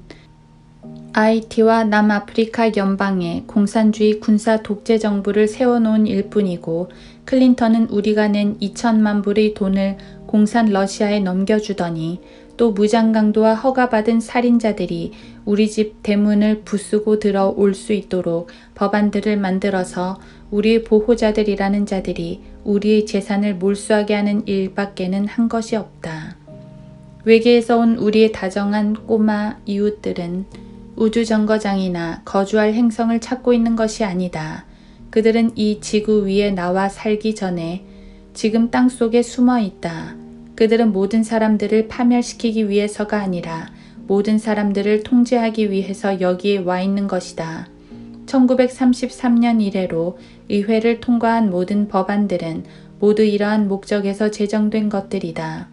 IT와 남아프리카 연방에 공산주의 군사 독재 정부를 세워놓은 일뿐이고 클린턴은 우리가 낸 2천만 불의 돈을 공산 러시아에 넘겨주더니 또 무장강도와 허가받은 살인자들이 우리 집 대문을 부수고 들어올 수 있도록 법안들을 만들어서 우리의 보호자들이라는 자들이 우리의 재산을 몰수하게 하는 일밖에는 한 것이 없다. 외계에서 온 우리의 다정한 꼬마 이웃들은 우주정거장이나 거주할 행성을 찾고 있는 것이 아니다. 그들은 이 지구 위에 나와 살기 전에 지금 땅속에 숨어 있다. 그들은 모든 사람들을 파멸시키기 위해서가 아니라 모든 사람들을 통제하기 위해서 여기에 와 있는 것이다. 1933년 이래로 의회를 통과한 모든 법안들은 모두 이러한 목적에서 제정된 것들이다.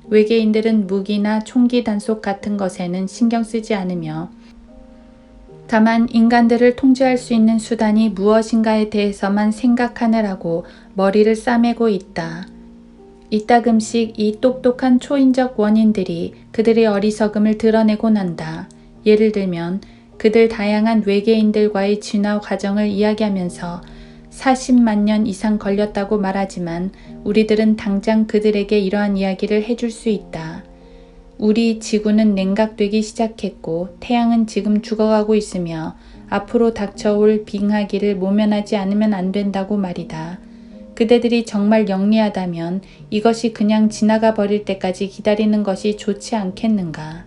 외계인들은 무기나 총기 단속 같은 것에는 신경 쓰지 않으며 다만 인간들을 통제할 수 있는 수단이 무엇인가에 대해서만 생각하느라고 머리를 싸매고 있다. 이따금씩 이 똑똑한 초인적 원인들이 그들의 어리석음을 드러내고 난다. 예를 들면 그들 다양한 외계인들과의 진화 과정을 이야기하면서 40만 년 이상 걸렸다고 말하지만 우리들은 당장 그들에게 이러한 이야기를 해줄 수 있다. 우리 지구는 냉각되기 시작했고 태양은 지금 죽어가고 있으며 앞으로 닥쳐올 빙하기를 모면하지 않으면 안 된다고 말이다. 그대들이 정말 영리하다면 이것이 그냥 지나가 버릴 때까지 기다리는 것이 좋지 않겠는가.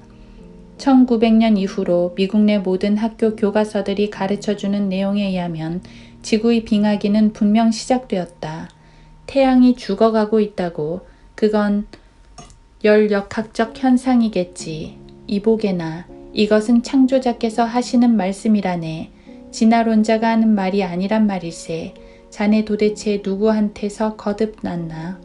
1900년 이후로 미국 내 모든 학교 교과서들이 가르쳐주는 내용에 의하면 지구의 빙하기는 분명 시작되었다. 태양이 죽어가고 있다고. 그건 열역학적 현상이겠지. 이보게나 이것은 창조자께서 하시는 말씀이라네. 진화론자가 하는 말이 아니란 말일세. 자네 도대체 누구한테서 거듭났나?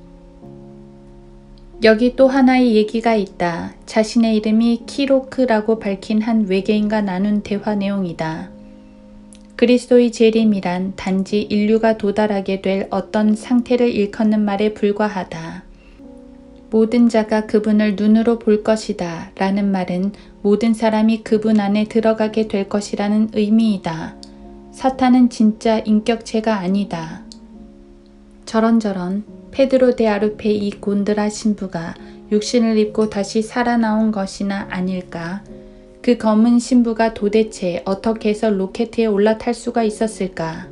여기 또 하나의 얘기가 있다. 자신의 이름이 키로크라고 밝힌 한 외계인과 나눈 대화 내용이다. 그리스도의 재림이란 단지 인류가 도달하게 될 어떤 상태를 일컫는 말에 불과하다. 모든 자가 그분을 눈으로 볼 것이다 라는 말은 모든 사람이 그분 안에 들어가게 될 것이라는 의미이다. 사탄은 진짜 인격체가 아니다. 저런저런 페드로 데 아루페 이 곤드라 신부가 육신을 입고 다시 살아나온 것이나 아닐까? 그 검은 신부가 도대체 어떻게 해서 로켓에 올라탈 수가 있었을까?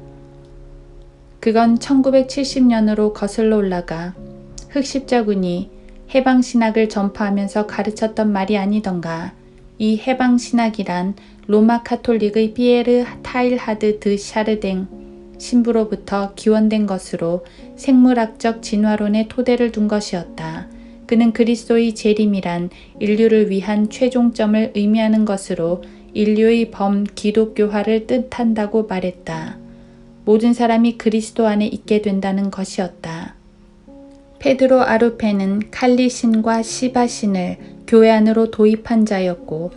그건 1970년으로 거슬러 올라가 흑십자군이 해방신학을 전파하면서 가르쳤던 말이 아니던가. 이 해방신학이란 로마 카톨릭의 피에르 타일하드 드 샤르댕 신부로부터 기원된 것으로 생물학적 진화론의 토대를 둔 것이었다. 그는 그리스도의 재림이란 인류를 위한 최종점을 의미하는 것으로 인류의 범기독교화를 뜻한다고 말했다. 모든 사람이 그리스도 안에 있게 된다는 것이었다. 페드로 아루페는 칼리신과 시바신을 교회 안으로 도입한 자였고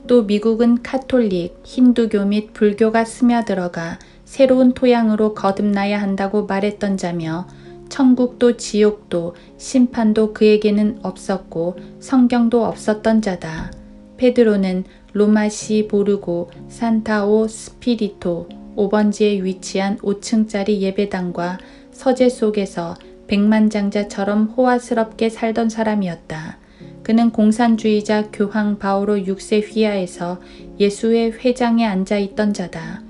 또 미국은 카톨릭, 힌두교 및 불교가 스며들어가 새로운 토양으로 거듭나야 한다고 말했던 자며 천국도 지옥도 심판도 그에게는 없었고 성경도 없었던 자다. 페드로는 로마시 보르고 산타오 스피리토 5번지에 위치한 5층짜리 예배당과 서재 속에서 백만장자처럼 호화스럽게 살던 사람이었다. 그는 공산주의자 교황 바오로 6세 휘하에서 예수회 회장에 앉아있던 자다.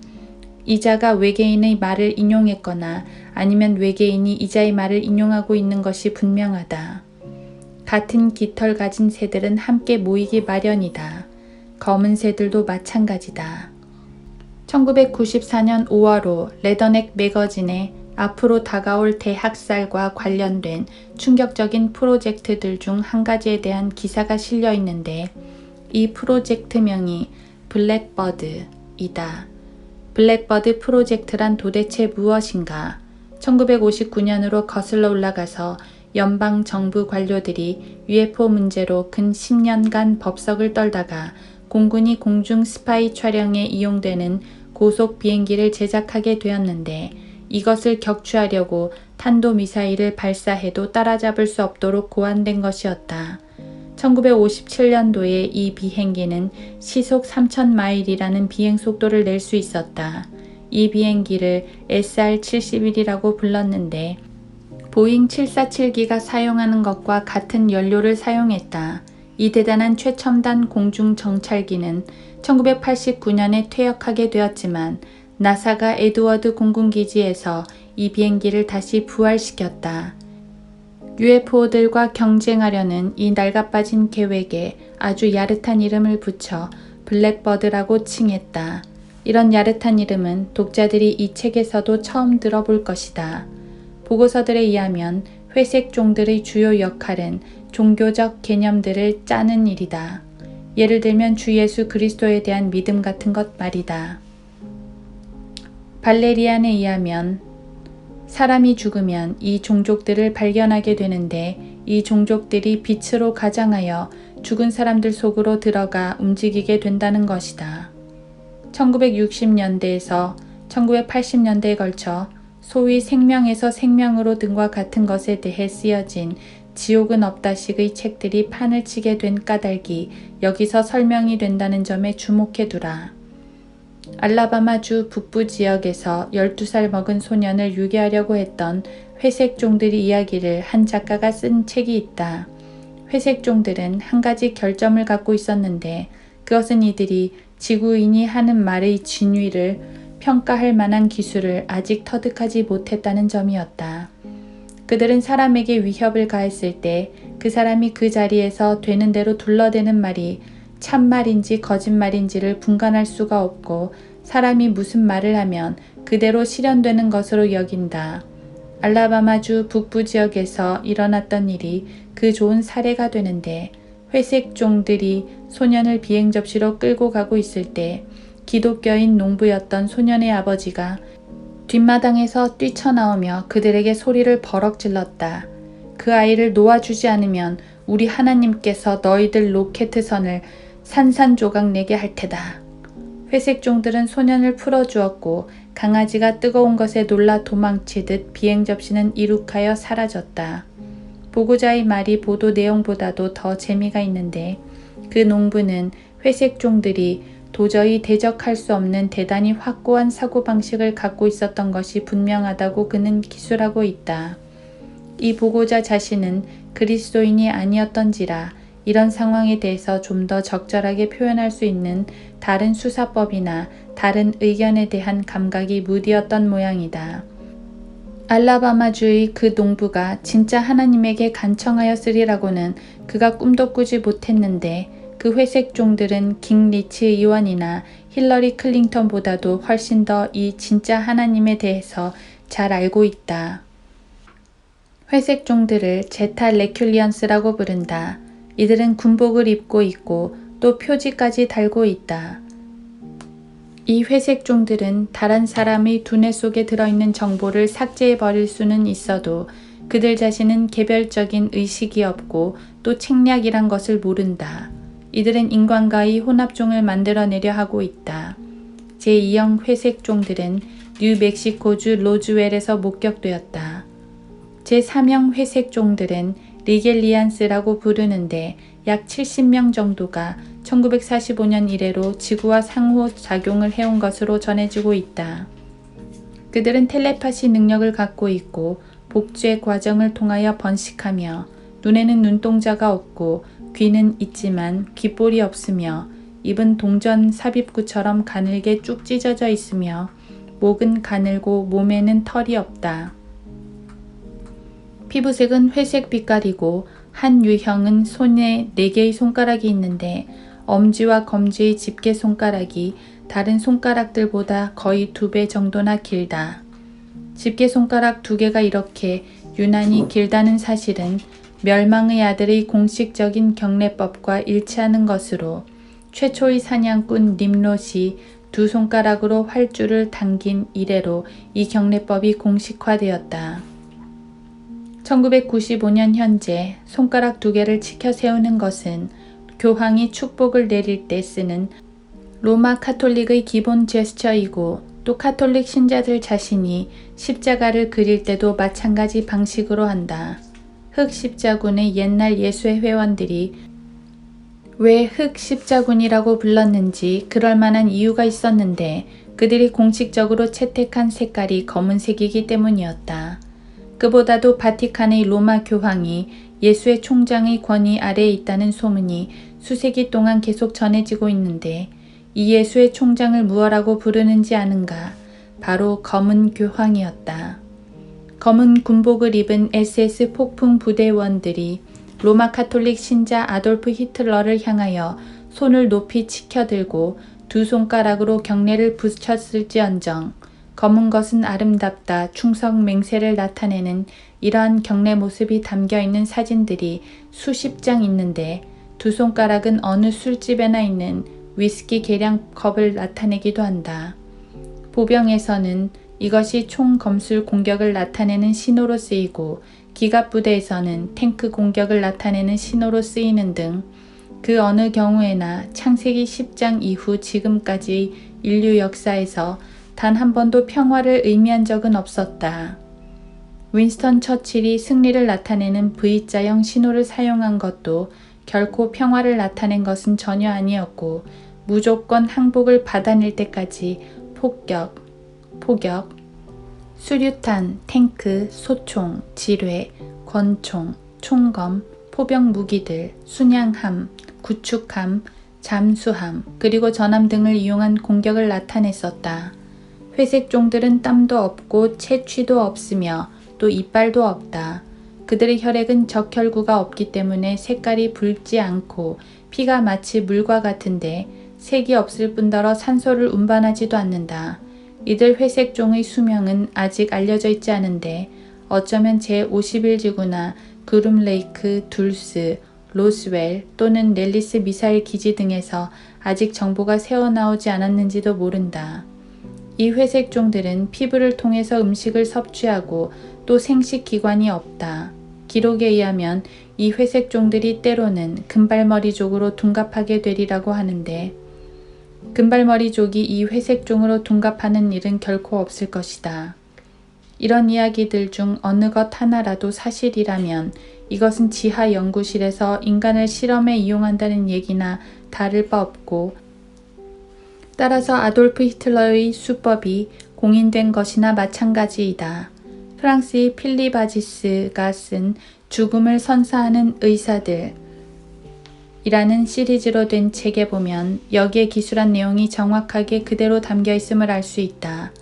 이자가 외계인의 말을 인용했거나 아니면 외계인이 이자의 말을 인용하고 있는 것이 분명하다. 같은 깃털 가진 새들은 함께 모이기 마련이다. 검은 새들도 마찬가지다. 1994년 5월호 레더넥 매거진에 앞으로 다가올 대학살과 관련된 충격적인 프로젝트들 중 한 가지에 대한 기사가 실려 있는데 이 프로젝트명이 블랙버드이다. 블랙버드 프로젝트란 도대체 무엇인가? 1959년으로 거슬러 올라가서 연방 정부 관료들이 UFO 문제로 근 10년간 법석을 떨다가 공군이 공중 스파이 촬영에 이용되는 고속 비행기를 제작하게 되었는데 이것을 격추하려고 탄도미사일을 발사해도 따라잡을 수 없도록 고안된 것이었다. 1957년도에 이 비행기는 시속 3,000마일이라는 비행속도를 낼 수 있었다. 이 비행기를 SR-71이라고 불렀는데 보잉 747기가 사용하는 것과 같은 연료를 사용했다. 이 대단한 최첨단 공중정찰기는 1989년에 퇴역하게 되었지만 나사가 에드워드 공군기지에서 이 비행기를 다시 부활시켰다. UFO들과 경쟁하려는 이 낡아빠진 계획에 아주 야릇한 이름을 붙여 블랙버드라고 칭했다. 이런 야릇한 이름은 독자들이 이 책에서도 처음 들어볼 것이다. 보고서들에 의하면 회색 종들의 주요 역할은 종교적 개념들을 짜는 일이다. 예를 들면 주 예수 그리스도에 대한 믿음 같은 것 말이다. 발레리안에 의하면 사람이 죽으면 이 종족들을 발견하게 되는데 이 종족들이 빛으로 가장하여 죽은 사람들 속으로 들어가 움직이게 된다는 것이다. 1960년대에서 1980년대에 걸쳐 소위 생명에서 생명으로 등과 같은 것에 대해 쓰여진 지옥은 없다식의 책들이 판을 치게 된 까닭이 여기서 설명이 된다는 점에 주목해두라. 알라바마주 북부 지역에서 12살 먹은 소년을 유괴하려고 했던 회색종들의 이야기를 한 작가가 쓴 책이 있다. 회색종들은 한 가지 결점을 갖고 있었는데 그것은 이들이 지구인이 하는 말의 진위를 평가할 만한 기술을 아직 터득하지 못했다는 점이었다. 그들은 사람에게 위협을 가했을 때 그 사람이 그 자리에서 되는 대로 둘러대는 말이 참말인지 거짓말인지를 분간할 수가 없고 사람이 무슨 말을 하면 그대로 실현되는 것으로 여긴다. 알라바마주 북부 지역에서 일어났던 일이 그 좋은 사례가 되는데 회색종들이 소년을 비행 접시로 끌고 가고 있을 때 기독교인 농부였던 소년의 아버지가 뒷마당에서 뛰쳐나오며 그들에게 소리를 버럭 질렀다. 그 아이를 놓아주지 않으면 우리 하나님께서 너희들 로켓선을 산산조각 내게 할 테다. 회색종들은 소년을 풀어주었고 강아지가 뜨거운 것에 놀라 도망치듯 비행 접시는 이룩하여 사라졌다. 보고자의 말이 보도 내용보다도 더 재미가 있는데 그 농부는 회색종들이 도저히 대적할 수 없는 대단히 확고한 사고방식을 갖고 있었던 것이 분명하다고 그는 기술하고 있다. 이 보고자 자신은 그리스도인이 아니었던지라 이런 상황에 대해서 좀 더 적절하게 표현할 수 있는 다른 수사법이나 다른 의견에 대한 감각이 무디었던 모양이다. 알라바마주의 그 농부가 진짜 하나님에게 간청하였으리라고는 그가 꿈도 꾸지 못했는데 그 회색종들은 깅리치 의원이나 힐러리 클린턴보다도 훨씬 더 이 진짜 하나님에 대해서 잘 알고 있다. 회색종들을 제타 레큘리언스라고 부른다. 이들은 군복을 입고 있고 또 표지까지 달고 있다. 이 회색종들은 다른 사람의 두뇌 속에 들어있는 정보를 삭제해버릴 수는 있어도 그들 자신은 개별적인 의식이 없고 또 책략이란 것을 모른다. 이들은 인간과의 혼합종을 만들어내려 하고 있다. 제2형 회색종들은 뉴멕시코주 로즈웰에서 목격되었다. 제3형 회색종들은 리겔리안스라고 부르는데 약 70명 정도가 1945년 이래로 지구와 상호작용을 해온 것으로 전해지고 있다. 그들은 텔레파시 능력을 갖고 있고 복제 과정을 통하여 번식하며 눈에는 눈동자가 없고 귀는 있지만 귓볼이 없으며 입은 동전 삽입구처럼 가늘게 쭉 찢어져 있으며 목은 가늘고 몸에는 털이 없다. 피부색은 회색 빛깔이고 한 유형은 손에 4개의 손가락이 있는데 엄지와 검지의 집게 손가락이 다른 손가락들보다 거의 2배 정도나 길다. 집게손가락 2개가 이렇게 유난히 길다는 사실은 멸망의 아들의 공식적인 경례법과 일치하는 것으로 최초의 사냥꾼 님롯이 2손가락으로 활주를 당긴 이래로 이 경례법이 공식화되었다. 1995년 현재 손가락 2개를 치켜 세우는 것은 교황이 축복을 내릴 때 쓰는 로마 카톨릭의 기본 제스처이고 또 카톨릭 신자들 자신이 십자가를 그릴 때도 마찬가지 방식으로 한다. 흑십자군의 옛날 예수회 회원들이 왜 흑십자군이라고 불렀는지 그럴 만한 이유가 있었는데 그들이 공식적으로 채택한 색깔이 검은색이기 때문이었다. 그보다도 바티칸의 로마 교황이 예수의 총장의 권위 아래에 있다는 소문이 수세기 동안 계속 전해지고 있는데 이 예수의 총장을 무엇라고 부르는지 아는가? 바로 검은 교황이었다. 검은 군복을 입은 SS 폭풍 부대원들이 로마 카톨릭 신자 아돌프 히틀러를 향하여 손을 높이 치켜들고 2손가락으로 경례를 붙였을지언정 검은 것은 아름답다 충성 맹세를 나타내는 이러한 경례 모습이 담겨있는 사진들이 수십 장 있는데 2손가락은 어느 술집에나 있는 위스키 계량 컵을 나타내기도 한다. 보병에서는 이것이 총 검술 공격을 나타내는 신호로 쓰이고 기갑부대에서는 탱크 공격을 나타내는 신호로 쓰이는 등 그 어느 경우에나 창세기 10장 이후 지금까지 인류 역사에서 단 한 번도 평화를 의미한 적은 없었다. 윈스턴 처칠이 승리를 나타내는 V자형 신호를 사용한 것도 결코 평화를 나타낸 것은 전혀 아니었고 무조건 항복을 받아낼 때까지 폭격, 수류탄, 탱크, 소총, 지뢰, 권총, 총검, 포병 무기들, 순양함, 구축함, 잠수함, 그리고 전함 등을 이용한 공격을 나타냈었다. 회색 종들은 땀도 없고 채취도 없으며 또 이빨도 없다. 그들의 혈액은 적혈구가 없기 때문에 색깔이 붉지 않고 피가 마치 물과 같은데 색이 없을 뿐더러 산소를 운반하지도 않는다. 이들 회색종의 수명은 아직 알려져 있지 않은데 어쩌면 제51지구나 그룸레이크, 둘스, 로스웰 또는 넬리스 미사일 기지 등에서 아직 정보가 새어나오지 않았는지도 모른다. 이 회색종들은 피부를 통해서 음식을 섭취하고 또 생식기관이 없다. 기록에 의하면 이 회색종들이 때로는 금발머리족으로 둔갑하게 되리라고 하는데 금발머리족이 이 회색종으로 둔갑하는 일은 결코 없을 것이다. 이런 이야기들 중 어느 것 하나라도 사실이라면 이것은 지하 연구실에서 인간을 실험에 이용한다는 얘기나 다를 바 없고 따라서 아돌프 히틀러의 수법이 공인된 것이나 마찬가지이다. 프랑스의 필립 아지스가 쓴 죽음을 선사하는 의사들 이라는 시리즈로 된 책에 보면 여기에 기술한 내용이 정확하게 그대로 담겨 있음을 알 수 있다.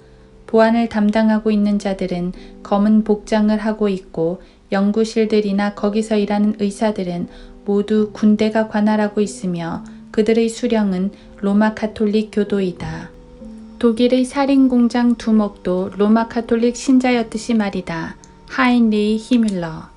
보안을 담당하고 있는 자들은 검은 복장을 하고 있고 연구실들이나 거기서 일하는 의사들은 모두 군대가 관할하고 있으며 그들의 수령은 로마 카톨릭 교도이다. 독일의 살인공장 두목도 로마 카톨릭 신자였듯이 말이다. 하인리히 히뮬러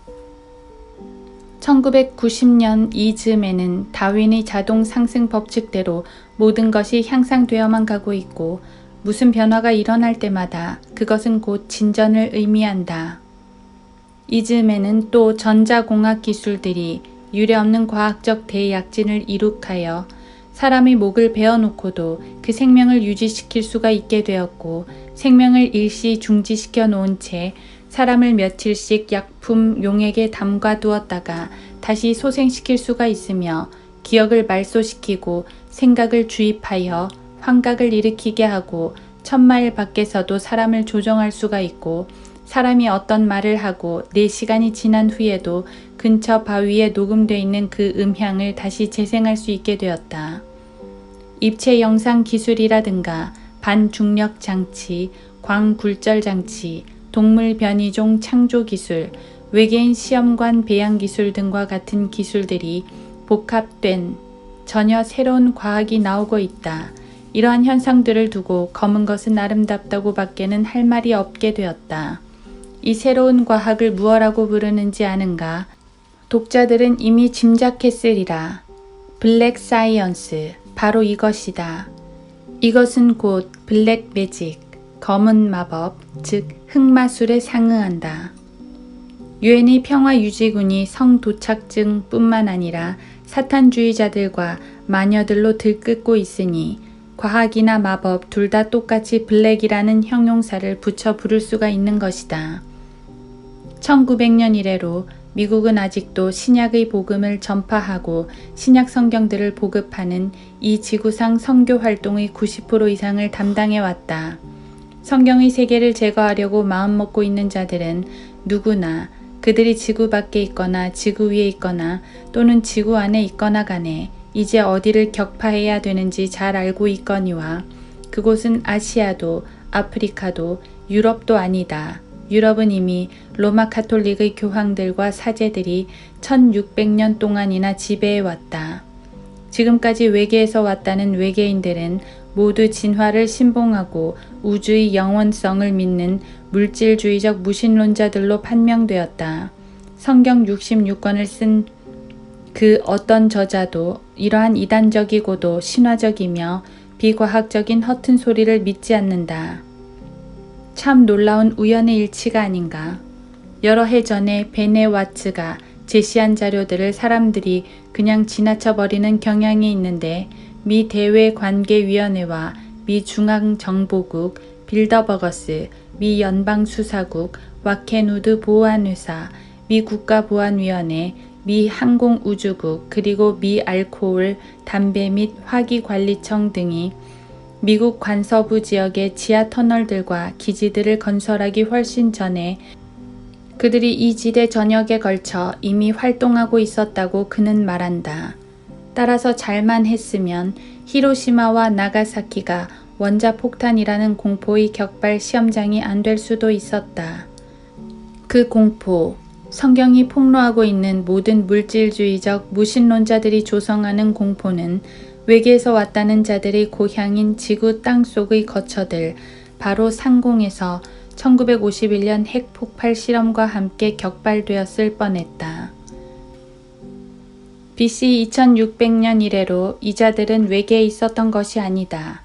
1990년 이즈음에는 다윈의 자동 상승 법칙대로 모든 것이 향상되어만 가고 있고 무슨 변화가 일어날 때마다 그것은 곧 진전을 의미한다. 이즈음에는 또 전자공학 기술들이 유례없는 과학적 대약진을 이룩하여 사람의 목을 베어놓고도 그 생명을 유지시킬 수가 있게 되었고 생명을 일시 중지시켜 놓은 채 사람을 며칠씩 약품 용액에 담가 두었다가 다시 소생시킬 수가 있으며 기억을 말소시키고 생각을 주입하여 환각을 일으키게 하고 1000마일 밖에서도 사람을 조종할 수가 있고 사람이 어떤 말을 하고 4시간이 지난 후에도 근처 바위에 녹음되어 있는 그 음향을 다시 재생할 수 있게 되었다. 입체 영상 기술이라든가 반중력 장치, 광굴절 장치, 동물 변이종 창조 기술, 외계인 시험관 배양 기술 등과 같은 기술들이 복합된 전혀 새로운 과학이 나오고 있다. 이러한 현상들을 두고 검은 것은 아름답다고 밖에는 할 말이 없게 되었다. 이 새로운 과학을 무엇라고 부르는지 아는가? 독자들은 이미 짐작했으리라. 블랙 사이언스, 바로 이것이다. 이것은 곧 블랙 매직, 검은 마법, 즉 흑마술에 상응한다. 유엔의 평화유지군이 성도착증 뿐만 아니라 사탄주의자들과 마녀들로 들끓고 있으니 과학이나 마법 둘 다 똑같이 블랙이라는 형용사를 붙여 부를 수가 있는 것이다. 1900년 이래로 미국은 아직도 신약의 복음을 전파하고 신약 성경들을 보급하는 이 지구상 선교 활동의 90% 이상을 담당해왔다. 성경의 세계를 제거하려고 마음먹고 있는 자들은 누구나 그들이 지구 밖에 있거나 지구 위에 있거나 또는 지구 안에 있거나 간에 이제 어디를 격파해야 되는지 잘 알고 있거니와 그곳은 아시아도 아프리카도 유럽도 아니다. 유럽은 이미 로마 가톨릭의 교황들과 사제들이 1600년 동안이나 지배해왔다. 지금까지 외계에서 왔다는 외계인들은 모두 진화를 신봉하고 우주의 영원성을 믿는 물질주의적 무신론자들로 판명되었다. 성경 66권을 쓴 그 어떤 저자도 이러한 이단적이고도 신화적이며 비과학적인 허튼 소리를 믿지 않는다. 참 놀라운 우연의 일치가 아닌가. 여러 해 전에 베네 와츠가 제시한 자료들을 사람들이 그냥 지나쳐버리는 경향이 있는데 미 대외관계위원회와 미 중앙정보국, 빌더버거스, 미 연방수사국, 와켄우드 보안회사, 미 국가보안위원회, 미 항공우주국, 그리고 미 알코올, 담배 및 화기관리청 등이 미국 관서부 지역의 지하 터널들과 기지들을 건설하기 훨씬 전에 그들이 이 지대 전역에 걸쳐 이미 활동하고 있었다고 그는 말한다. 따라서 잘만 했으면 히로시마와 나가사키가 원자폭탄이라는 공포의 격발 시험장이 안 될 수도 있었다. 그 공포, 성경이 폭로하고 있는 모든 물질주의적 무신론자들이 조성하는 공포는 외계에서 왔다는 자들의 고향인 지구 땅속의 거처들, 바로 상공에서 1951년 핵폭발 실험과 함께 격발되었을 뻔했다. BC 2600년 이래로 이 자들은 외계에 있었던 것이 아니다.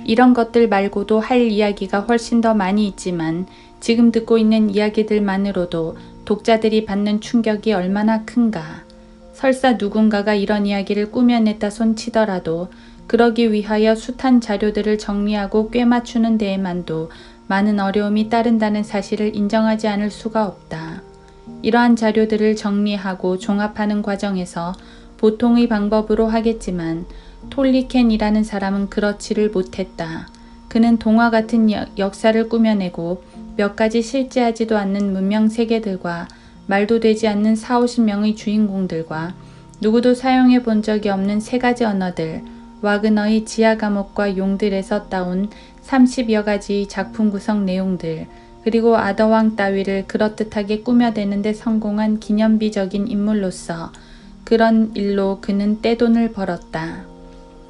이런 것들 말고도 할 이야기가 훨씬 더 많이 있지만 지금 듣고 있는 이야기들만으로도 독자들이 받는 충격이 얼마나 큰가. 설사 누군가가 이런 이야기를 꾸며냈다 손치더라도 그러기 위하여 숱한 자료들을 정리하고 꿰맞추는 데에만도 많은 어려움이 따른다는 사실을 인정하지 않을 수가 없다. 이러한 자료들을 정리하고 종합하는 과정에서 보통의 방법으로 하겠지만 톨리켄이라는 사람은 그렇지를 못했다. 그는 동화 같은 역사를 꾸며내고 몇 가지 실제하지도 않는 문명 세계들과 말도 되지 않는 40~50명의 주인공들과 누구도 사용해 본 적이 없는 3가지 언어들, 와그너의 지하 감옥과 용들에서 따온 30여 가지의 작품 구성 내용들, 그리고 아더왕 따위를 그럴듯하게 꾸며대는데 성공한 기념비적인 인물로서 그런 일로 그는 떼돈을 벌었다.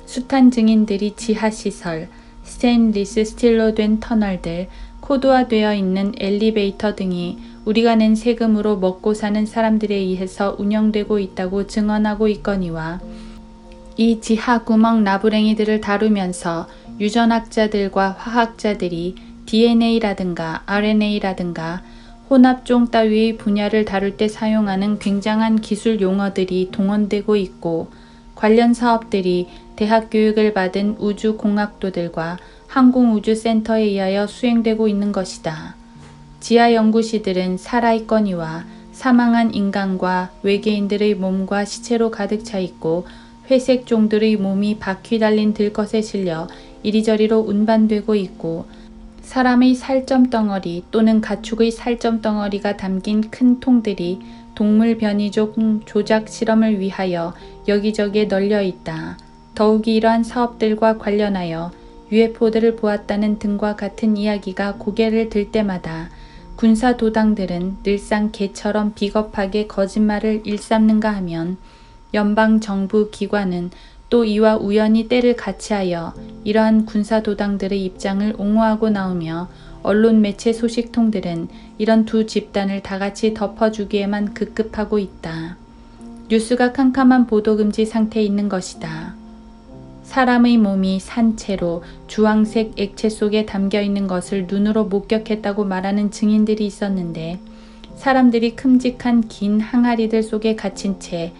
숱한 증인들이 지하시설, 스테인리스 스틸로 된 터널들, 코드화되어 있는 엘리베이터 등이 우리가 낸 세금으로 먹고 사는 사람들에 의해서 운영되고 있다고 증언하고 있거니와 이 지하구멍 나부랭이들을 다루면서 유전학자들과 화학자들이 DNA라든가 RNA라든가 혼합종 따위의 분야를 다룰 때 사용하는 굉장한 기술 용어들이 동원되고 있고 관련 사업들이 대학 교육을 받은 우주공학도들과 항공우주센터에 의하여 수행되고 있는 것이다. 지하 연구시들은 살아있거니와 사망한 인간과 외계인들의 몸과 시체로 가득 차 있고 회색 종들의 몸이 바퀴 달린 들것에 실려 이리저리로 운반되고 있고 사람의 살점 덩어리 또는 가축의 살점 덩어리가 담긴 큰 통들이 동물 변이종 조작 실험을 위하여 여기저기에 널려 있다. 더욱이 이러한 사업들과 관련하여 UFO들을 보았다는 등과 같은 이야기가 고개를 들 때마다 군사 도당들은 늘상 개처럼 비겁하게 거짓말을 일삼는가 하면 연방정부 기관은 또 이와 우연히 때를 같이하여 이러한 군사도당들의 입장을 옹호하고 나오며 언론 매체 소식통들은 이런 두 집단을 다같이 덮어주기에만 급급하고 있다. 뉴스가 캄캄한 보도금지 상태에 있는 것이다. 사람의 몸이 산채로 주황색 액체 속에 담겨 있는 것을 눈으로 목격했다고 말하는 증인들이 있었는데 사람들이 큼직한 긴 항아리들 속에 갇힌 채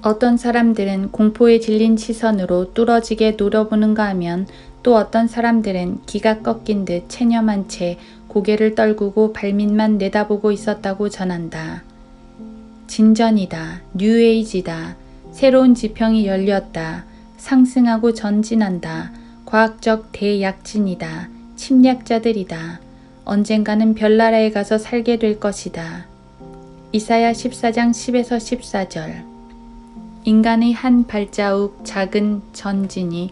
어떤 사람들은 공포에 질린 시선으로 뚫어지게 노려보는가 하면 또 어떤 사람들은 기가 꺾인 듯 체념한 채 고개를 떨구고 발밑만 내다보고 있었다고 전한다. 진전이다. 뉴에이지다. 새로운 지평이 열렸다. 상승하고 전진한다. 과학적 대약진이다. 침략자들이다. 언젠가는 별나라에 가서 살게 될 것이다. 이사야 14장 10에서 14절. 인간의 한 발자국 작은 전진이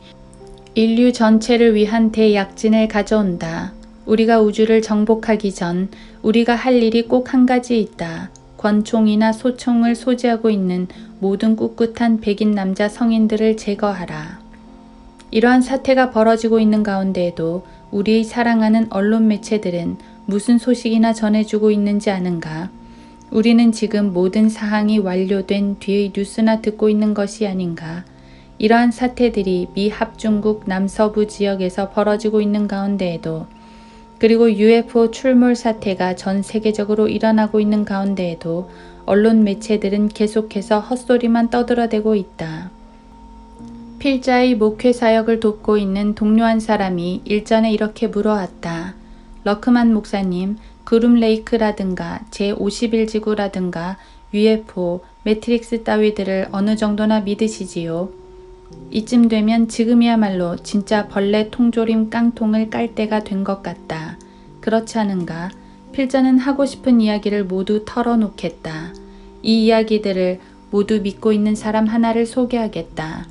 인류 전체를 위한 대약진을 가져온다. 우리가 우주를 정복하기 전 우리가 할 일이 꼭 한 가지 있다. 권총이나 소총을 소지하고 있는 모든 꿋꿋한 백인 남자 성인들을 제거하라. 이러한 사태가 벌어지고 있는 가운데에도 우리의 사랑하는 언론 매체들은 무슨 소식이나 전해주고 있는지 아는가? 우리는 지금 모든 사항이 완료된 뒤의 뉴스나 듣고 있는 것이 아닌가? 이러한 사태들이 미 합중국 남서부 지역에서 벌어지고 있는 가운데에도 그리고 UFO 출몰 사태가 전 세계적으로 일어나고 있는 가운데에도 언론 매체들은 계속해서 헛소리만 떠들어대고 있다. 필자의 목회 사역을 돕고 있는 동료 한 사람이 일전에 이렇게 물어왔다. 러크만 목사님, 그룸레이크라든가 제51지구라든가 UFO, 매트릭스 따위들을 어느 정도나 믿으시지요? 이쯤 되면 지금이야말로 진짜 벌레 통조림 깡통을 깔 때가 된 것 같다. 그렇지 않은가? 필자는 하고 싶은 이야기를 모두 털어놓겠다. 이 이야기들을 모두 믿고 있는 사람 하나를 소개하겠다.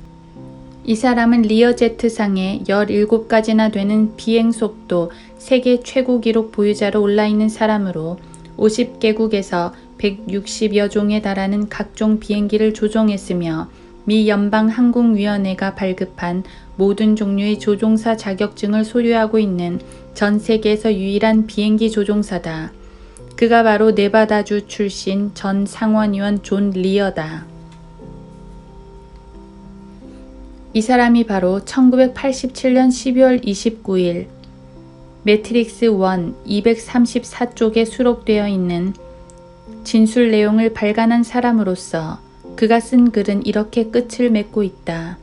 이 사람은 리어제트상에 17가지나 되는 비행속도 세계 최고 기록 보유자로 올라있는 사람으로 50개국에서 160여 종에 달하는 각종 비행기를 조종했으며 미 연방항공위원회가 발급한 모든 종류의 조종사 자격증을 소유하고 있는 전 세계에서 유일한 비행기 조종사다. 그가 바로 네바다주 출신 전 상원의원 존 리어다. 이 사람이 바로 1987년 12월 29일 매트릭스 1 234쪽에 수록되어 있는 진술 내용을 발간한 사람으로서 그가 쓴 글은 이렇게 끝을 맺고 있다.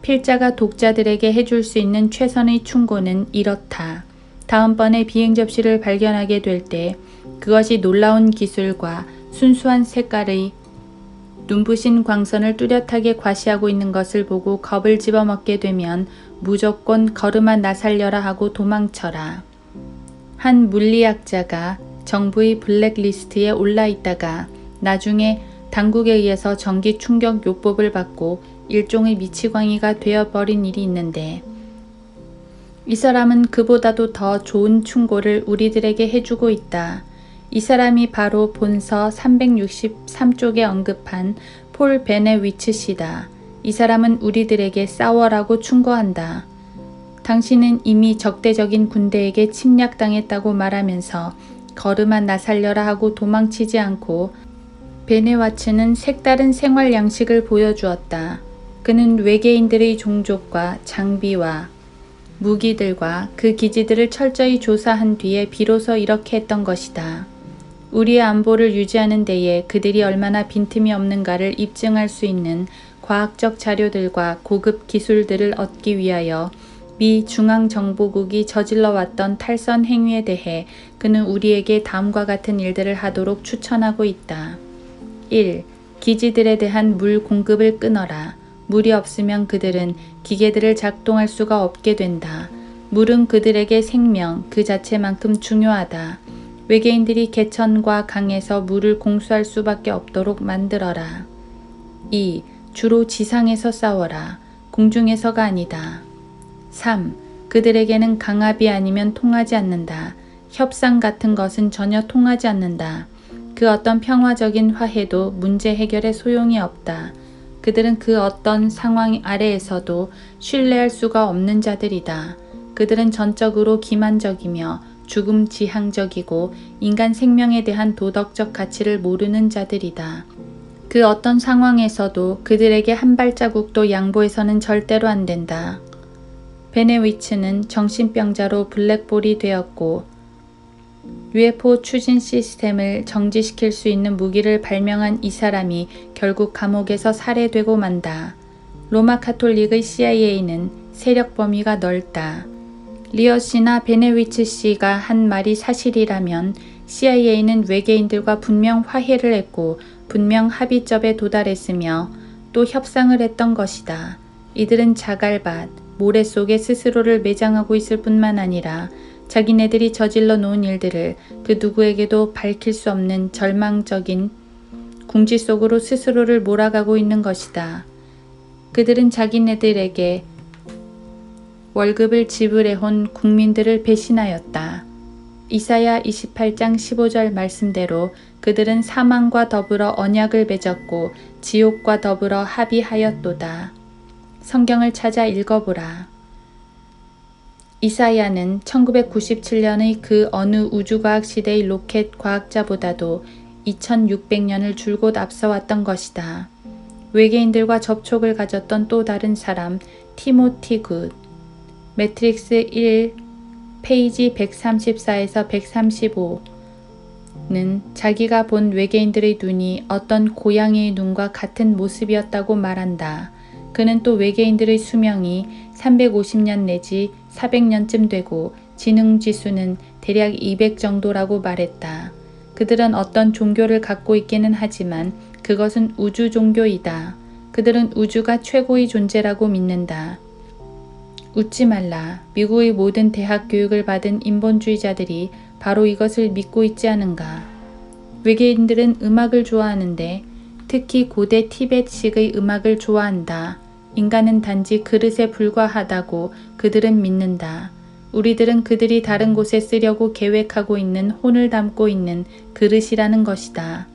필자가 독자들에게 해줄 수 있는 최선의 충고는 이렇다. 다음번에 비행 접시를 발견하게 될 때 그것이 놀라운 기술과 순수한 색깔의 눈부신 광선을 뚜렷하게 과시하고 있는 것을 보고 겁을 집어먹게 되면 무조건 걸음아 나살려라 하고 도망쳐라. 한 물리학자가 정부의 블랙리스트에 올라 있다가 나중에 당국에 의해서 전기 충격 요법을 받고 일종의 미치광이가 되어버린 일이 있는데 이 사람은 그보다도 더 좋은 충고를 우리들에게 해주고 있다. 이 사람이 바로 본서 363쪽에 언급한 폴 베네위츠 씨다. 이 사람은 우리들에게 싸워라고 충고한다. 당신은 이미 적대적인 군대에게 침략당했다고 말하면서 걸음아 나살려라 하고 도망치지 않고 베네와츠는 색다른 생활 양식을 보여주었다. 그는 외계인들의 종족과 장비와 무기들과 그 기지들을 철저히 조사한 뒤에 비로소 이렇게 했던 것이다. 우리의 안보를 유지하는 데에 그들이 얼마나 빈틈이 없는가를 입증할 수 있는 과학적 자료들과 고급 기술들을 얻기 위하여 미 중앙정보국이 저질러왔던 탈선 행위에 대해 그는 우리에게 다음과 같은 일들을 하도록 추천하고 있다. 1. 기지들에 대한 물 공급을 끊어라. 물이 없으면 그들은 기계들을 작동할 수가 없게 된다. 물은 그들에게 생명 그 자체만큼 중요하다. 외계인들이 개천과 강에서 물을 공수할 수밖에 없도록 만들어라. 2. 주로 지상에서 싸워라. 공중에서가 아니다. 3. 그들에게는 강압이 아니면 통하지 않는다. 협상 같은 것은 전혀 통하지 않는다. 그 어떤 평화적인 화해도 문제 해결에 소용이 없다. 그들은 그 어떤 상황 아래에서도 신뢰할 수가 없는 자들이다. 그들은 전적으로 기만적이며 죽음 지향적이고 인간 생명에 대한 도덕적 가치를 모르는 자들이다. 그 어떤 상황에서도 그들에게 한 발자국도 양보해서는 절대로 안 된다. 베네위츠는 정신병자로 블랙볼이 되었고 UFO 추진 시스템을 정지시킬 수 있는 무기를 발명한 이 사람이 결국 감옥에서 살해되고 만다. 로마 카톨릭의 CIA는 세력 범위가 넓다. 리어 씨나 베네위츠 씨가 한 말이 사실이라면 CIA는 외계인들과 분명 화해를 했고 분명 합의점에 도달했으며 또 협상을 했던 것이다. 이들은 자갈밭, 모래 속에 스스로를 매장하고 있을 뿐만 아니라 자기네들이 저질러 놓은 일들을 그 누구에게도 밝힐 수 없는 절망적인 궁지 속으로 스스로를 몰아가고 있는 것이다. 그들은 자기네들에게 월급을 지불해온 국민들을 배신하였다. 이사야 28장 15절 말씀대로 그들은 사망과 더불어 언약을 맺었고 지옥과 더불어 합의하였도다. 성경을 찾아 읽어보라. 이사야는 1997년의 그 어느 우주과학 시대의 로켓 과학자보다도 2600년을 줄곧 앞서왔던 것이다. 외계인들과 접촉을 가졌던 또 다른 사람 티모티 굿. 매트릭스 1 페이지 134에서 135는 자기가 본 외계인들의 눈이 어떤 고양이의 눈과 같은 모습이었다고 말한다. 그는 또 외계인들의 수명이 350년 내지 400년쯤 되고 지능지수는 대략 200 정도라고 말했다. 그들은 어떤 종교를 갖고 있기는 하지만 그것은 우주 종교이다. 그들은 우주가 최고의 존재라고 믿는다. 웃지 말라. 미국의 모든 대학 교육을 받은 인본주의자들이 바로 이것을 믿고 있지 않은가. 외계인들은 음악을 좋아하는데 특히 고대 티벳식의 음악을 좋아한다. 인간은 단지 그릇에 불과하다고 그들은 믿는다. 우리들은 그들이 다른 곳에 쓰려고 계획하고 있는 혼을 담고 있는 그릇이라는 것이다.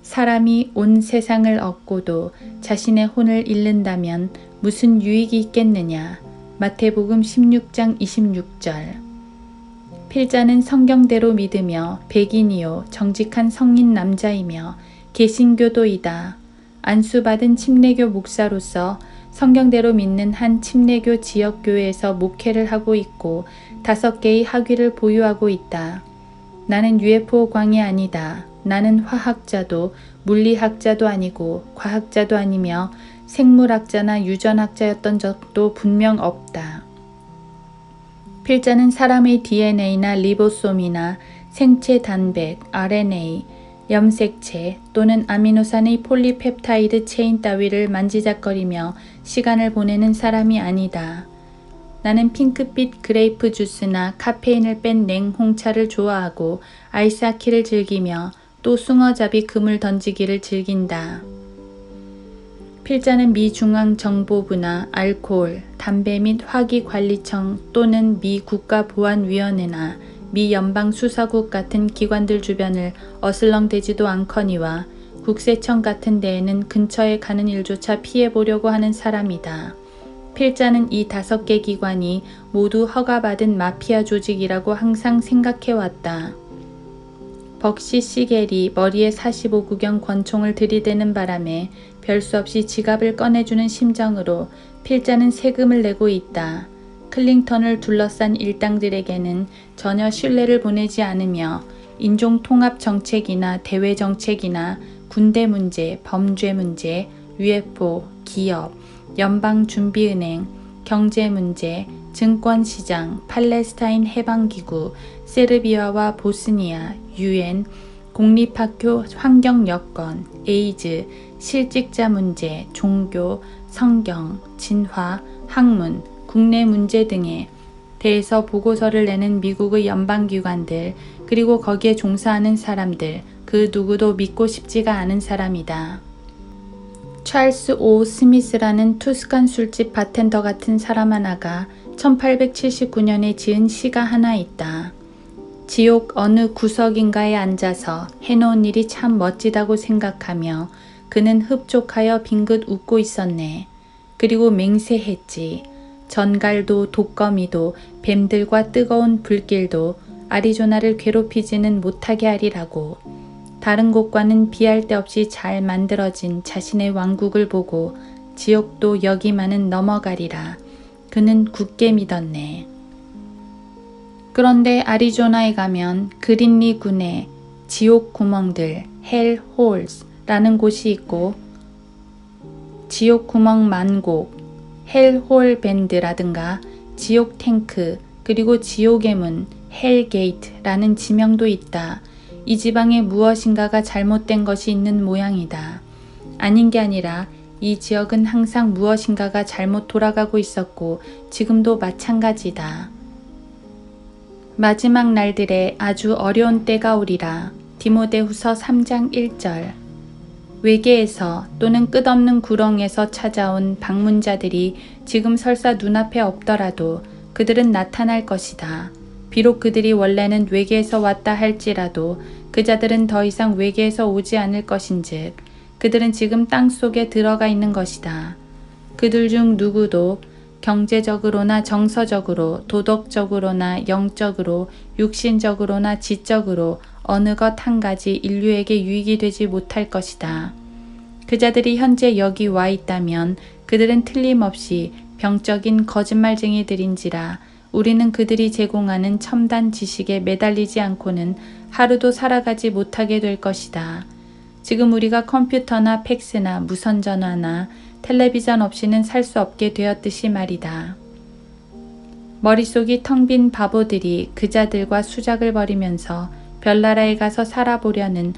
사람이 온 세상을 얻고도 자신의 혼을 잃는다면 무슨 유익이 있겠느냐. 마태복음 16장 26절. 필자는 성경대로 믿으며 백인이요 정직한 성인 남자이며 개신교도이다. 안수받은 침례교 목사로서 성경대로 믿는 한 침례교 지역교회에서 목회를 하고 있고 5개의 학위를 보유하고 있다. 나는 UFO 광이 아니다. 나는 화학자도 물리학자도 아니고 과학자도 아니며 생물학자나 유전학자였던 적도 분명 없다. 필자는 사람의 DNA나 리보솜이나 생체 단백, RNA, 염색체 또는 아미노산의 폴리펩타이드 체인 따위를 만지작거리며 시간을 보내는 사람이 아니다. 나는 핑크빛 그레이프 주스나 카페인을 뺀 냉홍차를 좋아하고 아이스하키를 즐기며 또 숭어잡이 그물 던지기를 즐긴다. 필자는 미 중앙정보부나 알코올, 담배 및 화기관리청 또는 미 국가보안위원회나 미 연방수사국 같은 기관들 주변을 어슬렁대지도 않거니와 국세청 같은 데에는 근처에 가는 일조차 피해보려고 하는 사람이다. 필자는 이 5개 기관이 모두 허가받은 마피아 조직이라고 항상 생각해왔다. 벅시 시겔이 머리에 45구경 권총을 들이대는 바람에 별 수 없이 지갑을 꺼내주는 심정으로 필자는 세금을 내고 있다. 클링턴을 둘러싼 일당들에게는 전혀 신뢰를 보내지 않으며 인종통합 정책이나 대외 정책이나 군대 문제, 범죄 문제, UFO, 기업, 연방준비은행, 경제 문제, 증권시장, 팔레스타인 해방기구, 세르비아와 보스니아, UN, 공립학교 환경 여건, 에이즈, 실직자 문제, 종교, 성경, 진화, 학문, 국내 문제 등에 대해서 보고서를 내는 미국의 연방기관들, 그리고 거기에 종사하는 사람들, 그 누구도 믿고 싶지가 않은 사람이다. 찰스 오 스미스라는 투스칸 술집 바텐더 같은 사람 하나가 1879년에 지은 시가 하나 있다. 지옥 어느 구석인가에 앉아서 해놓은 일이 참 멋지다고 생각하며 그는 흡족하여 빙긋 웃고 있었네. 그리고 맹세했지. 전갈도 독거미도 뱀들과 뜨거운 불길도 아리조나를 괴롭히지는 못하게 하리라고. 다른 곳과는 비할 데 없이 잘 만들어진 자신의 왕국을 보고 지옥도 여기만은 넘어가리라. 그는 굳게 믿었네. 그런데 아리조나에 가면 그린리 군에 지옥 구멍들, 헬 홀스라는 곳이 있고 지옥 구멍 만곡, 헬 홀 밴드라든가 지옥 탱크, 그리고 지옥의 문, 헬 게이트라는 지명도 있다. 이 지방에 무엇인가가 잘못된 것이 있는 모양이다. 아닌 게 아니라 이 지역은 항상 무엇인가가 잘못 돌아가고 있었고 지금도 마찬가지다. 마지막 날들에 아주 어려운 때가 오리라. 디모데후서 3장 1절. 외계에서 또는 끝없는 구렁에서 찾아온 방문자들이 지금 설사 눈앞에 없더라도 그들은 나타날 것이다. 비록 그들이 원래는 외계에서 왔다 할지라도 그 자들은 더 이상 외계에서 오지 않을 것인즉 그들은 지금 땅 속에 들어가 있는 것이다. 그들 중 누구도 경제적으로나 정서적으로, 도덕적으로나 영적으로, 육신적으로나 지적으로 어느 것 한 가지 인류에게 유익이 되지 못할 것이다. 그 자들이 현재 여기 와 있다면 그들은 틀림없이 병적인 거짓말쟁이들인지라 우리는 그들이 제공하는 첨단 지식에 매달리지 않고는 하루도 살아가지 못하게 될 것이다. 지금 우리가 컴퓨터나 팩스나 무선전화나 텔레비전 없이는 살 수 없게 되었듯이 말이다. 머릿속이 텅 빈 바보들이 그자들과 수작을 벌이면서 별나라에 가서 살아보려는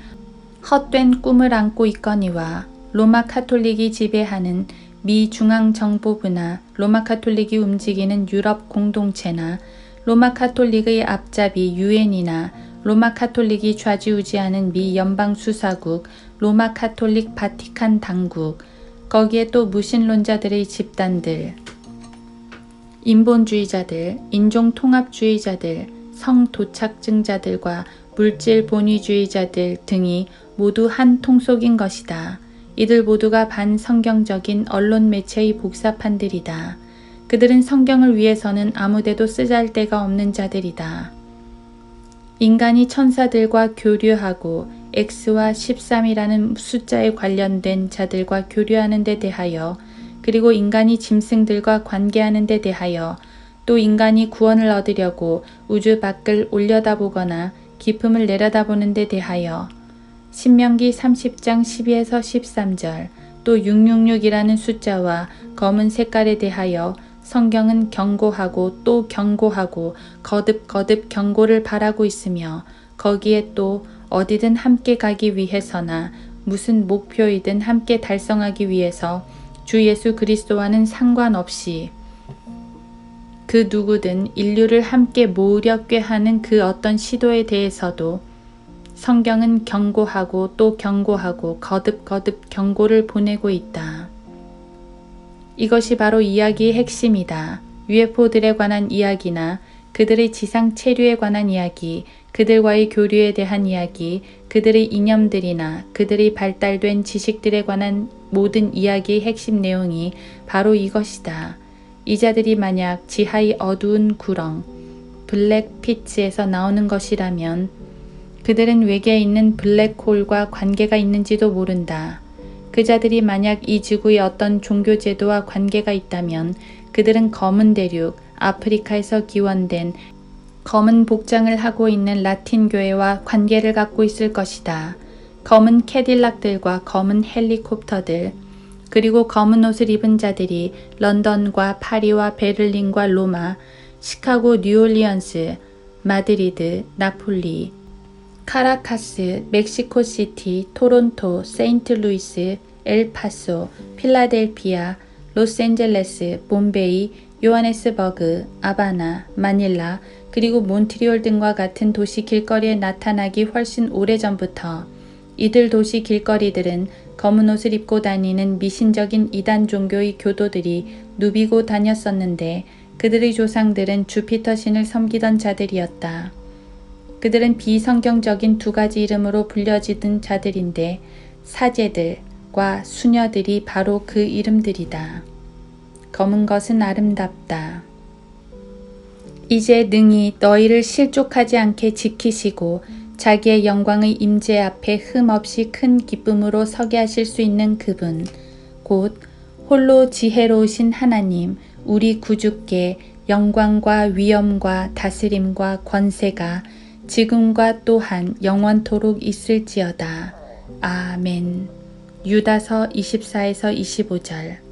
헛된 꿈을 안고 있거니와 로마 카톨릭이 지배하는 미 중앙정보부나 로마 카톨릭이 움직이는 유럽 공동체나 로마 카톨릭의 앞잡이 유엔이나 로마 카톨릭이 좌지우지하는 미 연방수사국, 로마 카톨릭 바티칸 당국, 거기에 또 무신론자들의 집단들, 인본주의자들, 인종통합주의자들, 성도착증자들과 물질 본위주의자들 등이 모두 한 통속인 것이다. 이들 모두가 반성경적인 언론 매체의 복사판들이다. 그들은 성경을 위해서는 아무데도 쓰잘데가 없는 자들이다. 인간이 천사들과 교류하고 X와 13이라는 숫자에 관련된 자들과 교류하는 데 대하여, 그리고 인간이 짐승들과 관계하는 데 대하여, 또 인간이 구원을 얻으려고 우주 밖을 올려다보거나 깊음을 내려다보는 데 대하여, 신명기 30장 12에서 13절, 또 666이라는 숫자와 검은 색깔에 대하여 성경은 경고하고 또 경고하고 거듭거듭 경고를 바라고 있으며, 거기에 또 어디든 함께 가기 위해서나 무슨 목표이든 함께 달성하기 위해서 주 예수 그리스도와는 상관없이 그 누구든 인류를 함께 모으려 꾀하는 그 어떤 시도에 대해서도 성경은 경고하고 또 경고하고 거듭거듭 경고를 보내고 있다. 이것이 바로 이야기의 핵심이다. UFO들에 관한 이야기나 그들의 지상 체류에 관한 이야기, 그들과의 교류에 대한 이야기, 그들의 이념들이나 그들의 발달된 지식들에 관한 모든 이야기의 핵심 내용이 바로 이것이다. 이 자들이 만약 지하의 어두운 구렁, 블랙 피츠에서 나오는 것이라면 그들은 외계에 있는 블랙홀과 관계가 있는지도 모른다. 그 자들이 만약 이 지구의 어떤 종교제도와 관계가 있다면 그들은 검은 대륙, 아프리카에서 기원된 검은 복장을 하고 있는 라틴 교회와 관계를 갖고 있을 것이다. 검은 캐딜락들과 검은 헬리콥터들, 그리고 검은 옷을 입은 자들이 런던과 파리와 베를린과 로마, 시카고, 뉴올리언스, 마드리드, 나폴리, 카라카스, 멕시코시티, 토론토, 세인트루이스, 엘파소, 필라델피아, 로스앤젤레스, 봄베이, 요하네스버그, 아바나, 마닐라, 그리고 몬트리올 등과 같은 도시 길거리에 나타나기 훨씬 오래전부터 이들 도시 길거리들은 검은 옷을 입고 다니는 미신적인 이단 종교의 교도들이 누비고 다녔었는데 그들의 조상들은 주피터 신을 섬기던 자들이었다. 그들은 비성경적인 두 가지 이름으로 불려지던 자들인데 사제들, 것과 수녀들이 바로 그 이름들이다. 검은 것은 아름답다. 이제 능히 너희를 실족하지 않게 지키시고 자기의 영광의 임재 앞에 흠없이 큰 기쁨으로 서게 하실 수 있는 그분, 곧 홀로 지혜로우신 하나님, 우리 구주께 영광과 위엄과 다스림과 권세가 지금과 또한 영원토록 있을지어다. 아멘. 유다서 24에서 25절.